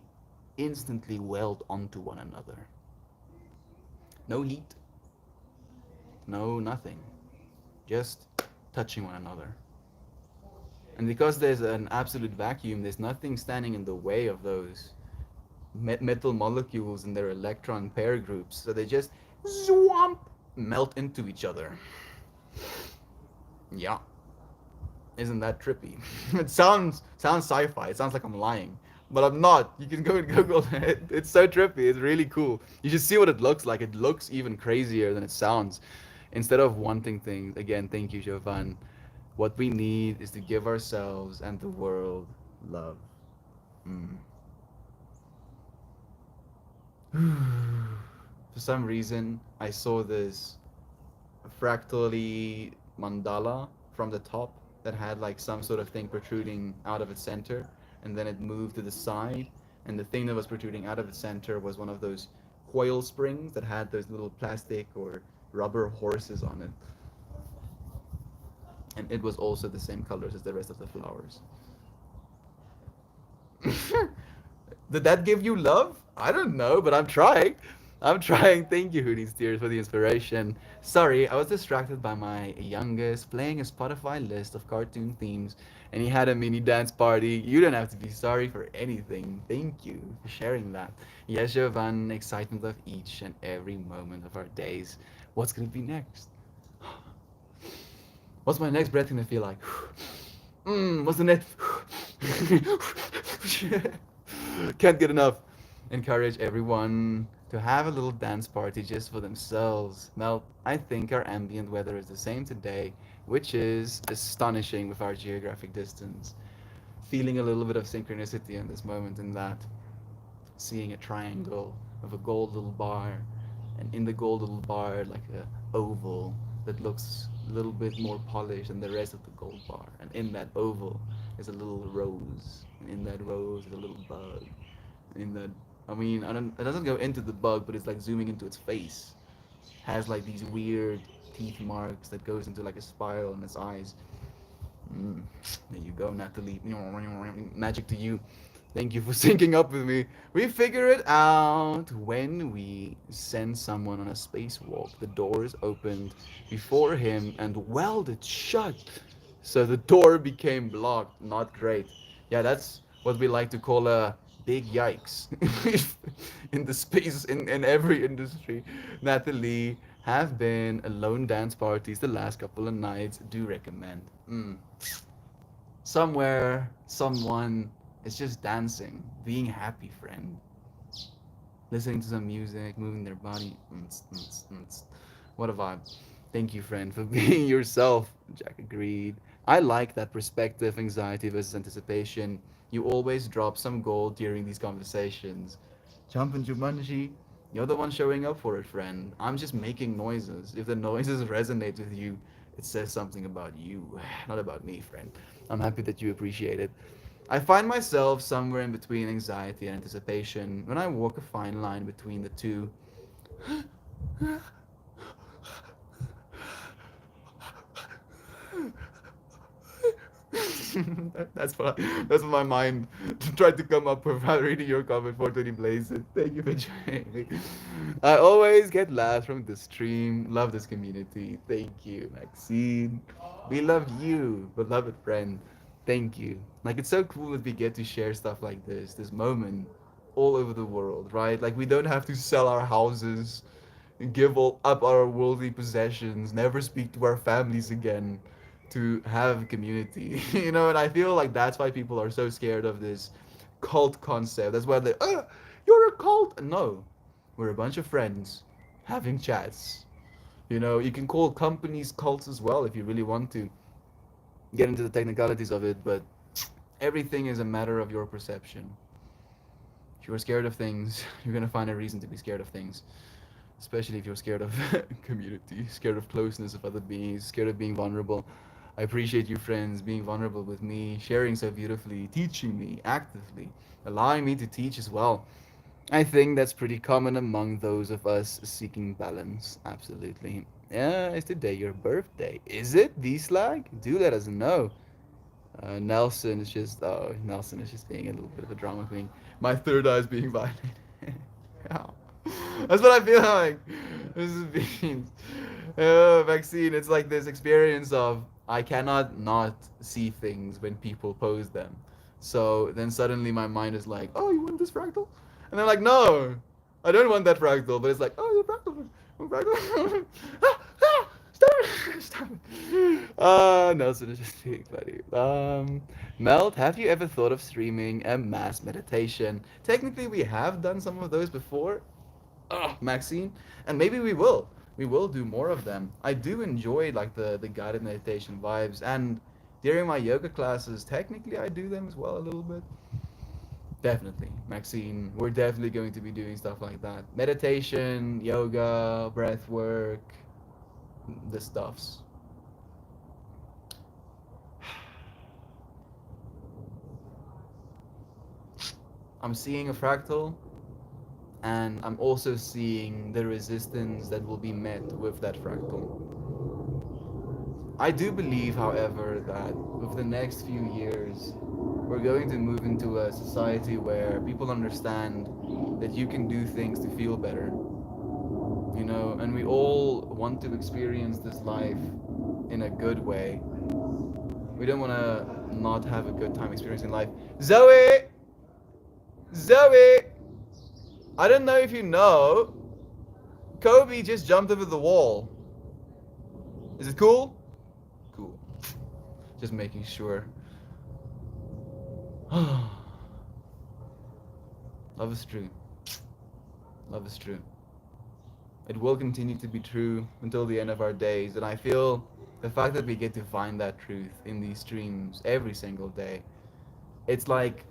[SPEAKER 1] instantly weld onto one another. No heat, no nothing, just touching one another. And because there's an absolute vacuum, there's nothing standing in the way of those metal molecules and their electron pair groups. So they just zwamp melt into each other. Yeah. Isn't that trippy? It sounds sci-fi. It sounds like I'm lying, but I'm not. You can go and Google it. It's so trippy. It's really cool. You should see what it looks like. It looks even crazier than it sounds. Instead of wanting things, again, thank you, Jovan. What we need is to give ourselves and the world love. Mm. For some reason, I saw this fractally mandala from the top that had like some sort of thing protruding out of its center, and then it moved to the side, and the thing that was protruding out of its center was one of those coil springs that had those little plastic or rubber horses on it, and it was also the same colors as the rest of the flowers. Did that give you love? I don't know, but I'm trying. I'm trying. Thank you, Hoodie's Tears, for the inspiration. Sorry, I was distracted by my youngest playing a Spotify list of cartoon themes, and he had a mini dance party. You don't have to be sorry for anything. Thank you for sharing that. Yes, Jovan, excitement of each and every moment of our days. What's gonna be next? What's my next breath gonna feel like? What's the next? Can't get enough. Encourage everyone to have a little dance party just for themselves. Well, I think our ambient weather is the same today, which is astonishing with our geographic distance. Feeling a little bit of synchronicity in this moment, in that seeing a triangle of a gold little bar, and in the gold little bar, like a oval that looks a little bit more polished than the rest of the gold bar. And in that oval is a little rose, and in that rose is a little bug. And in that, I mean, I don't. It doesn't go into the bug, but it's like zooming into its face. Has like these weird teeth marks that goes into like a spiral in its eyes. Mm, there you go, Natalie. Magic to you. Thank you for syncing up with me. We figure it out when we send someone on a spacewalk. The doors opened before him and welded shut. So the door became blocked. Not great. Yeah, that's what we like to call a big yikes in the space in every industry. Natalie have been alone dance parties the last couple of nights. Do recommend. Somewhere, someone is just dancing, being happy, friend, listening to some music, moving their body. What a vibe. Thank you, friend, for being yourself. Jack agreed. I like that perspective, anxiety versus anticipation. You always drop some gold during these conversations. Jump into Jumanji. You're the one showing up for it, friend. I'm just making noises. If the noises resonate with you, it says something about you, not about me, friend. I'm happy that you appreciate it. I find myself somewhere in between anxiety and anticipation when I walk a fine line between the two. That's what my mind tried to come up with while reading your comment for 20 Blazes. Thank you for joining. I always get laughs from the stream. Love this community. Thank you, Maxine. We love you, beloved friend. Thank you. Like it's so cool that we get to share stuff like this moment all over the world, right? Like we don't have to sell our houses, give all up our worldly possessions, never speak to our families again to have community. And I feel like that's why people are so scared of this cult concept. That's why they, you're a cult. No, we're a bunch of friends having chats. You can call companies cults as well if you really want to get into the technicalities of it, but everything is a matter of your perception. If you're scared of things, you're gonna find a reason to be scared of things. Especially if you're scared of community, scared of closeness of other beings, scared of being vulnerable. I appreciate you, friends, being vulnerable with me, sharing so beautifully, teaching me actively, allowing me to teach as well. I think that's pretty common among those of us seeking balance. Absolutely. Yeah, is today your birthday? Is it, D-Slag? Do let us know. Nelson is just being a little bit of a drama queen. My third eye is being violated. Yeah. That's what I feel like. This is being vaccine. It's like this experience of I cannot not see things when people pose them. So then suddenly my mind is like, oh, you want this fractal? And they're like, no, I don't want that fractal. But it's like, oh, the fractal. Oh, fractal. Stop it. Stop it. Nelson is just being funny. Meld, have you ever thought of streaming a mass meditation? Technically, we have done some of those before, Maxine, and maybe we will. We will do more of them. I do enjoy like the guided meditation vibes, and during my yoga classes, technically I do them as well a little bit. Definitely, Maxine. We're definitely going to be doing stuff like that. Meditation, yoga, breath work, the stuffs. I'm seeing a fractal, and I'm also seeing the resistance that will be met with that fractal. I do believe, however, that with the next few years, we're going to move into a society where people understand that you can do things to feel better, and we all want to experience this life in a good way. We don't want to not have a good time experiencing life. Zoe! Zoe! I don't know if you know, Kobe just jumped over the wall. Is it cool? Cool. Just making sure. Love is true. Love is true. It will continue to be true until the end of our days. And I feel the fact that we get to find that truth in these streams every single day, it's like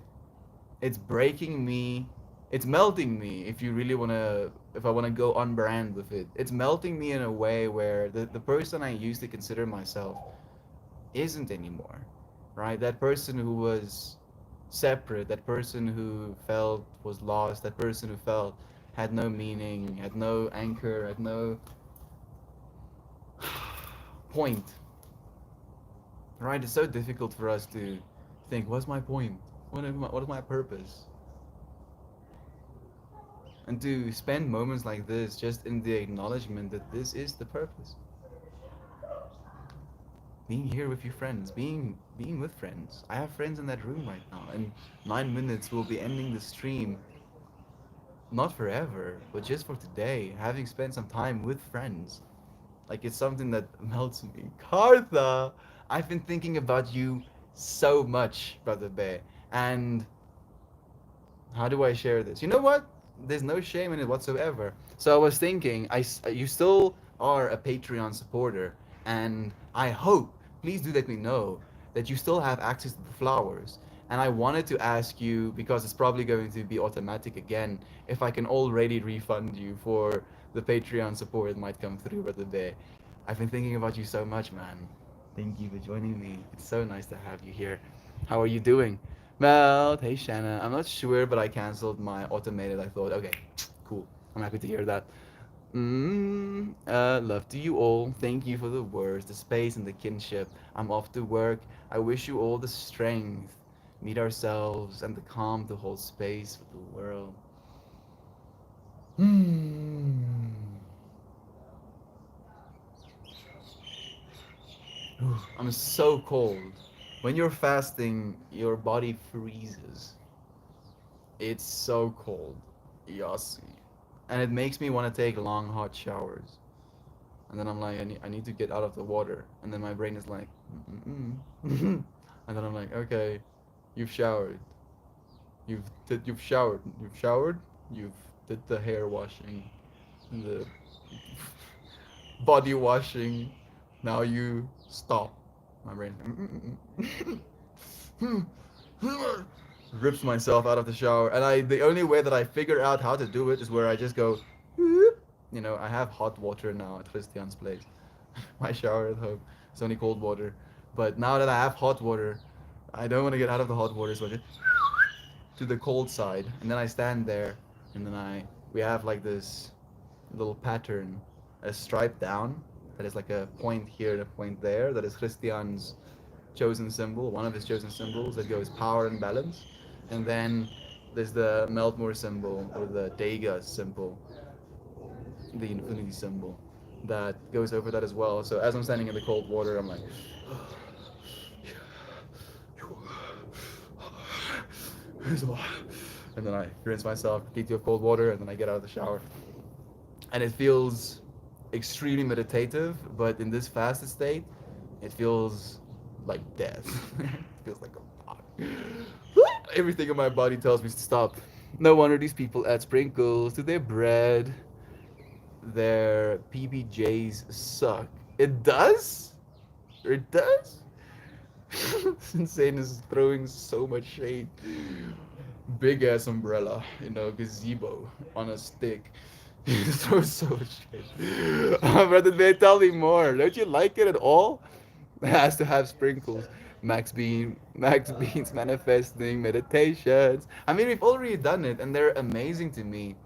[SPEAKER 1] it's breaking me. It's melting me if you really want to, if I want to go on brand with it. It's melting me in a way where the person I used to consider myself isn't anymore, right? That person who was separate, that person who felt was lost, that person who felt had no meaning, had no anchor, had no point, right? It's so difficult for us to think, what's my point? What is my purpose? And to spend moments like this just in the acknowledgement that this is the purpose. being here with your friends, being with friends. I have friends in that room right now. In 9 minutes, we'll be ending the stream, not forever, but just for today, having spent some time with friends. Like it's something that melts me. Kartha, I've been thinking about you so much, Brother Bear. And how do I share this? You know what? There's no shame in it whatsoever. So I was thinking, you still are a Patreon supporter, and I hope, please do let me know that you still have access to the flowers. And I wanted to ask you, because it's probably going to be automatic again, if I can already refund you for the Patreon support that might come through, Brother Bear. I've been thinking about you so much, man. Thank you for joining me. It's so nice to have you here. How are you doing? Mel, hey Shanna. I'm not sure, but I cancelled my automated. I thought, okay, cool. I'm happy to hear that. Love to you all. Thank you for the words, the space, and the kinship. I'm off to work. I wish you all the strength, meet ourselves, and the calm to hold space for the world. Hmm. I'm so cold. When you're fasting, your body freezes. It's so cold. Yossi. And it makes me want to take long, hot showers. And then I'm like, I need to get out of the water. And then my brain is like, and then I'm like, okay, you've showered. You've showered. You've showered. You've did the hair washing, the body washing. Now you stop. My brain rips myself out of the shower, and the only way that I figure out how to do it is where I just go. You know, I have hot water now at Christian's place. My shower at home. It's only cold water. But now that I have hot water, I don't want to get out of the hot water, so I just to the cold side, and then I stand there, and then we have like this little pattern, a stripe down that is like a point here and a point there. That is Christian's chosen symbol, one of his chosen symbols that goes power and balance, and then there's the Meltmore symbol or the Dega symbol, the infinity symbol that goes over that as well. So as I'm standing in the cold water, I'm like, and then I rinse myself completely of cold water, and then I get out of the shower, and it feels extremely meditative. But in this fasted state, it feels like death. It feels like a fuck. Everything in my body tells me to stop. No wonder these people add sprinkles to their bread. Their PBJs suck. It does? It does? Insane is throwing so much shade. Big ass umbrella, gazebo on a stick. Throws so much shade. Brother, they tell me more. Don't you like it at all? It has to have sprinkles. Max Beans manifesting meditations. I mean, we've already done it, and they're amazing to me.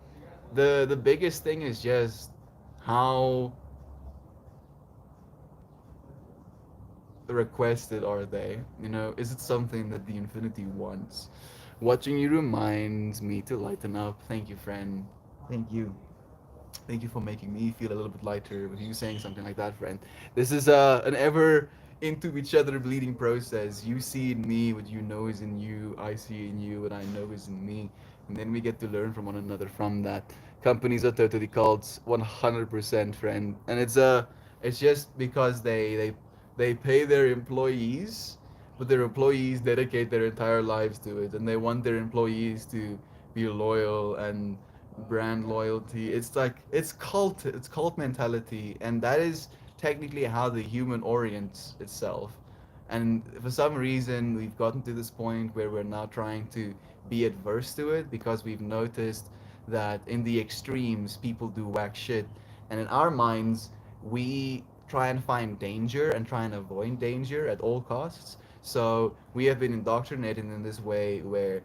[SPEAKER 1] The biggest thing is just how requested are they? Is it something that the infinity wants? Watching you reminds me to lighten up. Thank you, friend. Thank you. Thank you for making me feel a little bit lighter with you saying something like that, friend. This is an ever into each other bleeding process. You see in me what you know is in you. I see in you what I know is in me. And then we get to learn from one another from that. Companies are totally cults, 100% friend. And it's just because they pay their employees, but their employees dedicate their entire lives to it, and they want their employees to be loyal and brand loyalty. It's like it's cult mentality, and that is technically how the human orients itself. And for some reason, we've gotten to this point where we're now trying to be adverse to it because we've noticed that in the extremes, people do whack shit, and in our minds, we try and find danger and try and avoid danger at all costs. So we have been indoctrinated in this way where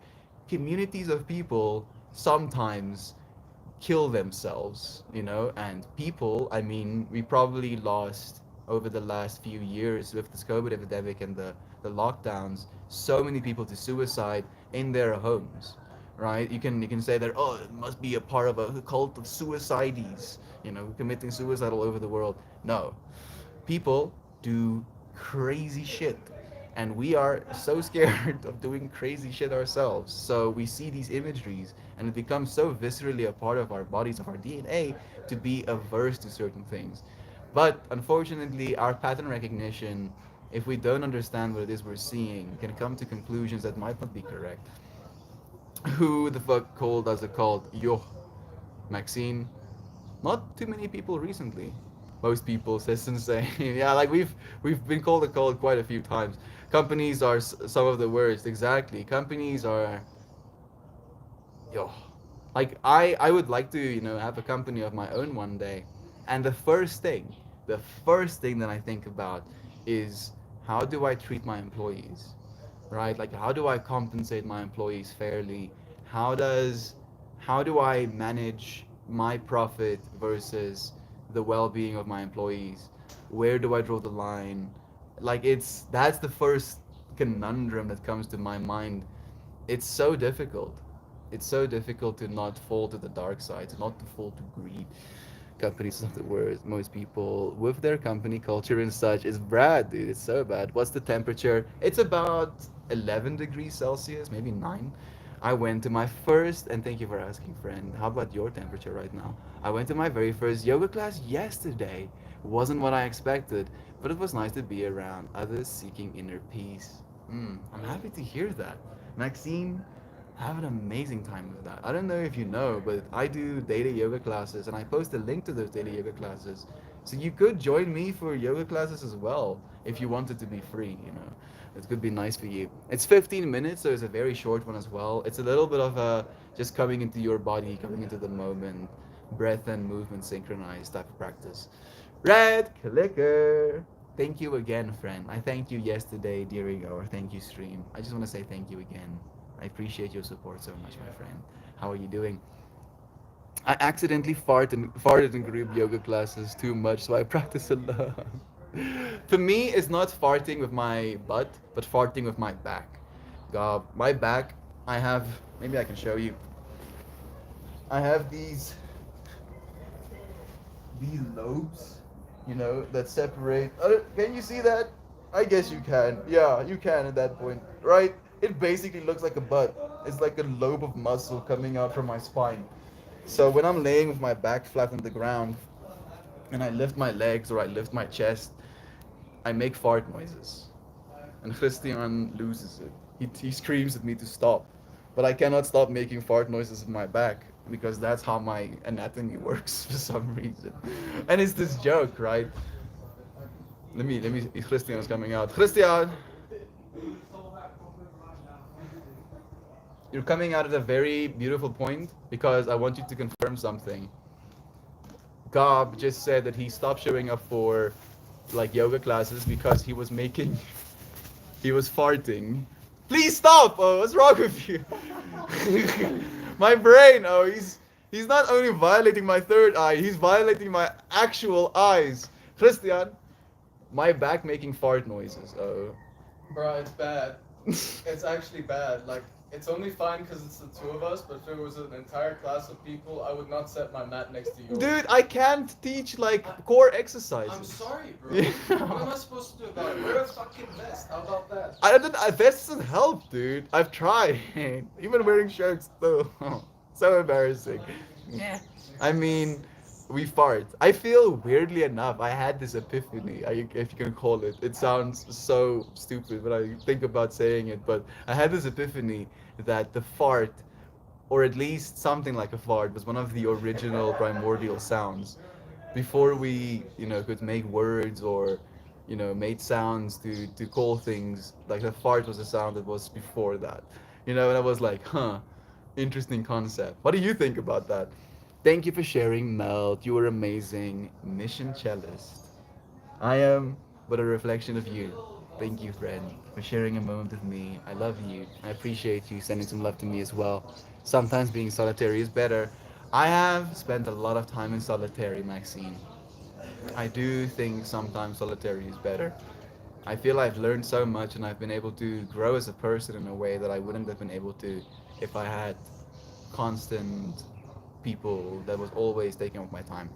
[SPEAKER 1] communities of people sometimes kill themselves, and people, I mean, we probably lost over the last few years with this COVID epidemic and the lockdowns, so many people to suicide in their homes, right? You can say that, oh, it must be a part of a cult of suicides, committing suicide all over the world. No, people do crazy shit. And we are so scared of doing crazy shit ourselves. So we see these imageries and it becomes so viscerally a part of our bodies, of our DNA, to be averse to certain things. But unfortunately, our pattern recognition, if we don't understand what it is we're seeing, can come to conclusions that might not be correct. Who the fuck called us a cult? Yo, Maxine. Not too many people recently. Most people says insane. Yeah, like we've been called a cult quite a few times. Companies are some of the worst. Exactly. Companies are yo. Like I would like to have a company of my own one day, and the first thing that I think about is how do I treat my employees, right? Like how do I compensate my employees fairly? How does how do I manage my profit versus the well-being of my employees? Where do I draw the line? Like that's the first conundrum that comes to my mind. It's so difficult. It's so difficult to not fall to the dark side, to not to fall to greed. Companies is not the worst. Most people with their company culture and such is bad, dude. It's so bad. What's the temperature? It's about 11 degrees Celsius, maybe 9. I went to my first, and thank you for asking, friend. How about your temperature right now? I went to my very first yoga class yesterday. Wasn't what I expected, but it was nice to be around others seeking inner peace. I'm happy to hear that. Maxine, have an amazing time with that. I don't know if you know, but I do daily yoga classes and I post a link to those daily yoga classes. So you could join me for yoga classes as well if you wanted to be free. It could be nice for you. It's 15 minutes, so it's a very short one as well. It's a little bit of a just coming into your body, coming into the moment, breath and movement synchronized type of practice. Red Clicker! Thank you again, friend. I thanked you yesterday during our thank you stream. I just want to say thank you again. I appreciate your support so much, my friend. How are you doing? I accidentally farted in group yoga classes too much, so I practice alone. For me, it's not farting with my butt, but farting with my back. God, my back, I have, maybe I can show you. I have these lobes, that separate. Can you see that? I guess you can. Yeah, you can at that point, right? It basically looks like a butt. It's like a lobe of muscle coming out from my spine. So when I'm laying with my back flat on the ground and I lift my legs or I lift my chest, I make fart noises. And Christian loses it. He screams at me to stop. But I cannot stop making fart noises with my back because that's how my anatomy works for some reason. And it's this joke, right? Let me. Christian is coming out. Christian, you're coming out at a very beautiful point because I want you to confirm something. Gob just said that he stopped showing up for like yoga classes because he was farting. Please stop! Oh, what's wrong with you? My brain. Oh, he's not only violating my third eye, he's violating my actual eyes. Christian, my back making fart noises. Oh.
[SPEAKER 2] Bro, it's bad. It's actually bad. Like, it's only fine because it's the two of us, but if it was an entire class of people, I would not set my mat next to yours.
[SPEAKER 1] Dude, I can't teach like core exercises.
[SPEAKER 2] I'm sorry, bro.
[SPEAKER 1] Yeah.
[SPEAKER 2] What am I supposed to do about it? Wear a fucking vest. How about that?
[SPEAKER 1] I don't. This doesn't help, dude. I've tried. Even wearing shirts, though. So embarrassing. Yeah. I mean, we fart. I feel weirdly enough. I had this epiphany, if you can call it. It sounds so stupid when I think about saying it, but I had this epiphany that the fart, or at least something like a fart, was one of the original primordial sounds before we could make words or made sounds to call things. Like the fart was a sound that was before that, and I was like, huh, interesting concept. What do you think about that? Thank you for sharing, Melt. You were amazing. Mission cellist. I am but a reflection of you. Thank you, friend, for sharing a moment with me. I love you. I appreciate you sending some love to me as well. Sometimes being solitary is better. I have spent a lot of time in solitary, Maxine. I do think sometimes solitary is better. I feel I've learned so much and I've been able to grow as a person in a way that I wouldn't have been able to if I had constant people that was always taking up my time.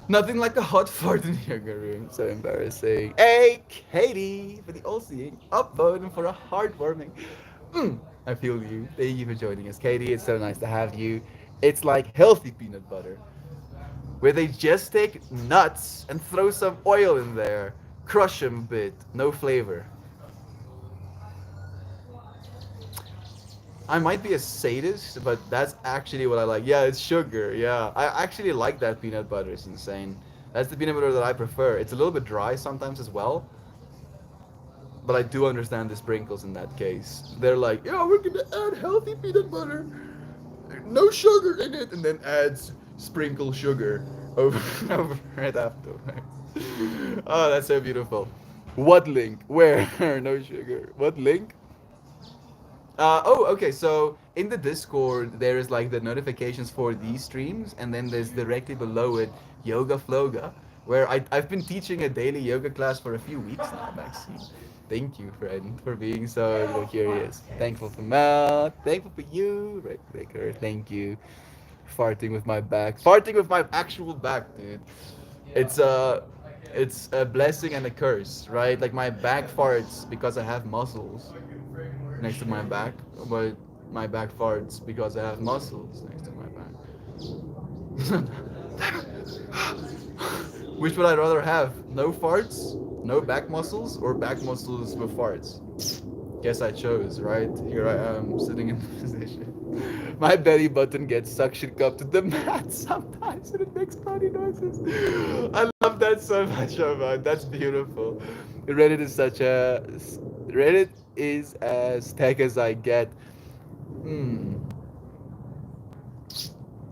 [SPEAKER 1] Nothing like a hot fart in your room. So embarrassing. Hey, Katie, for the all-seeing upvote and for a heartwarming. I feel you. Thank you for joining us, Katie. It's so nice to have you. It's like healthy peanut butter, where they just take nuts and throw some oil in there, crush them a bit, no flavor. I might be a sadist, but that's actually what I like. Yeah, it's sugar. Yeah, I actually like that peanut butter. It's insane. That's the peanut butter that I prefer. It's a little bit dry sometimes as well, but I do understand the sprinkles in that case. They're like, yeah, we're gonna add healthy peanut butter, no sugar in it, and then adds sprinkle sugar over over right afterwards. Oh, that's so beautiful. What link? Where? No sugar. What link? Oh, okay. So in the Discord, there is like the notifications for these streams, and then there's directly below it Yoga Floga, where I've been teaching a daily yoga class for a few weeks now, Maxine. Thank you, friend, for being so curious. Thankful for Mel. Thankful for you, Rick Ricker. Thank you. Farting with my back. Farting with my actual back, dude. It's a it's a blessing and a curse, right? Like my back farts because I have muscles next to my back, but my back farts because I have muscles next to my back. Which would I rather have? No farts, no back muscles, or back muscles with farts? Guess I chose, right? Here I am, sitting in the position. My belly button gets suction cupped to the mat sometimes and it makes funny noises. I love that so much, Armand. That's beautiful. Reddit is such a. Reddit is as tech as I get. Hmm.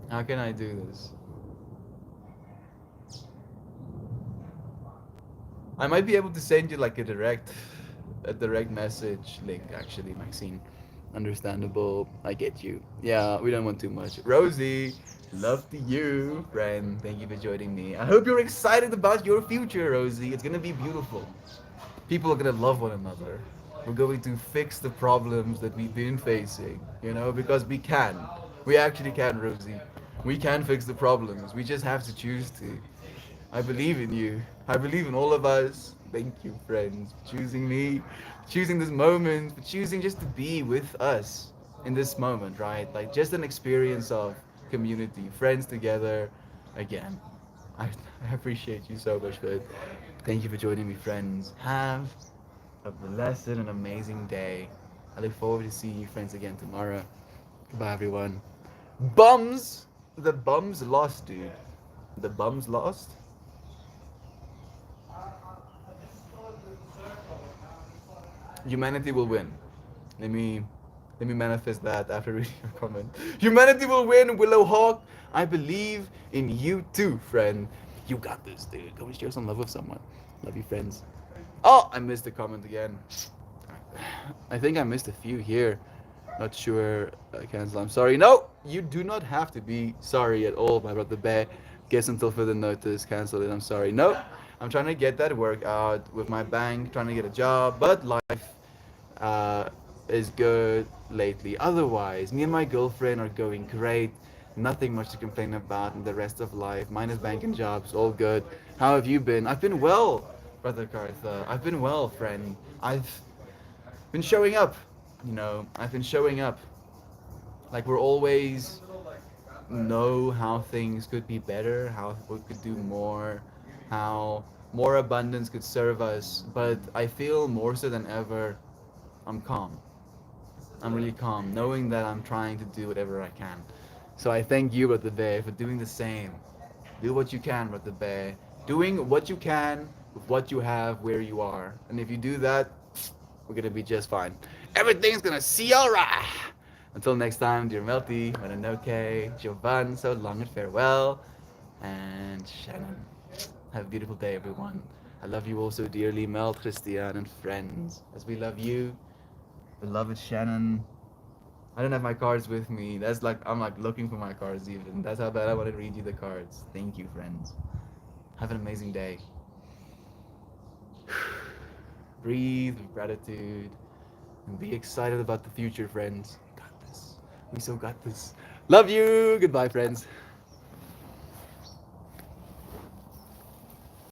[SPEAKER 1] How can I do this? I might be able to send you like a direct message link actually, Maxine. Understandable. I get you. Yeah, we don't want too much. Rosie, love to you, friend. Thank you for joining me. I hope you're excited about your future, Rosie. It's gonna be beautiful. People are gonna love one another. We're going to fix the problems that we've been facing, because we can. We actually can, Rosie. We can fix the problems. We just have to choose to. I believe in you. I believe in all of us. Thank you, friends, for choosing me, choosing this moment, for choosing just to be with us in this moment, right? Like just an experience of community, friends together again. I, I appreciate you so much, but thank you for joining me, friends. Have a blessed and amazing day. I look forward to seeing you, friends, again tomorrow. Goodbye, everyone. Bums! The bums lost, dude. The bums lost? Humanity will win. Let me let me manifest that after reading your comment. Humanity will win, Willow Hawk. I believe in you too, friend. You got this, dude. Go and share some love with someone. Love you, friends. Oh, I missed the comment again. I think I missed a few here. Not sure. Cancel. I'm sorry. No, you do not have to be sorry at all, my brother Bear. Guess until further notice. Cancel it. I'm sorry. No, I'm trying to get that work out with my bank, trying to get a job, but life uh, is good lately. Otherwise, me and my girlfriend are going great. Nothing much to complain about in the rest of life. Mine is bank and jobs, all good. How have you been? I've been well, brother Cartha. I've been well, friend. I've been showing up. I've been showing up. Like we're always know how things could be better, how we could do more, how more abundance could serve us. But I feel more so than ever, I'm calm. I'm really calm, knowing that I'm trying to do whatever I can. So I thank you, Brother Bear, for doing the same. Do what you can, Brother Bear. Doing what you can with what you have where you are. And if you do that, we're gonna be just fine. Everything's gonna see alright. Until next time, dear Melty, Mananoke, Jovan, so long and farewell. And Shannon. Have a beautiful day, everyone. I love you all so dearly, Mel, Christian, and friends. As we love you, beloved Shannon. I don't have my cards with me. That's like I'm like looking for my cards even. That's how bad I want to read you the cards. Thank you, friends. Have an amazing day. Breathe with gratitude and be excited about the future, friends. Got this. We so got this. Love you. Goodbye, friends.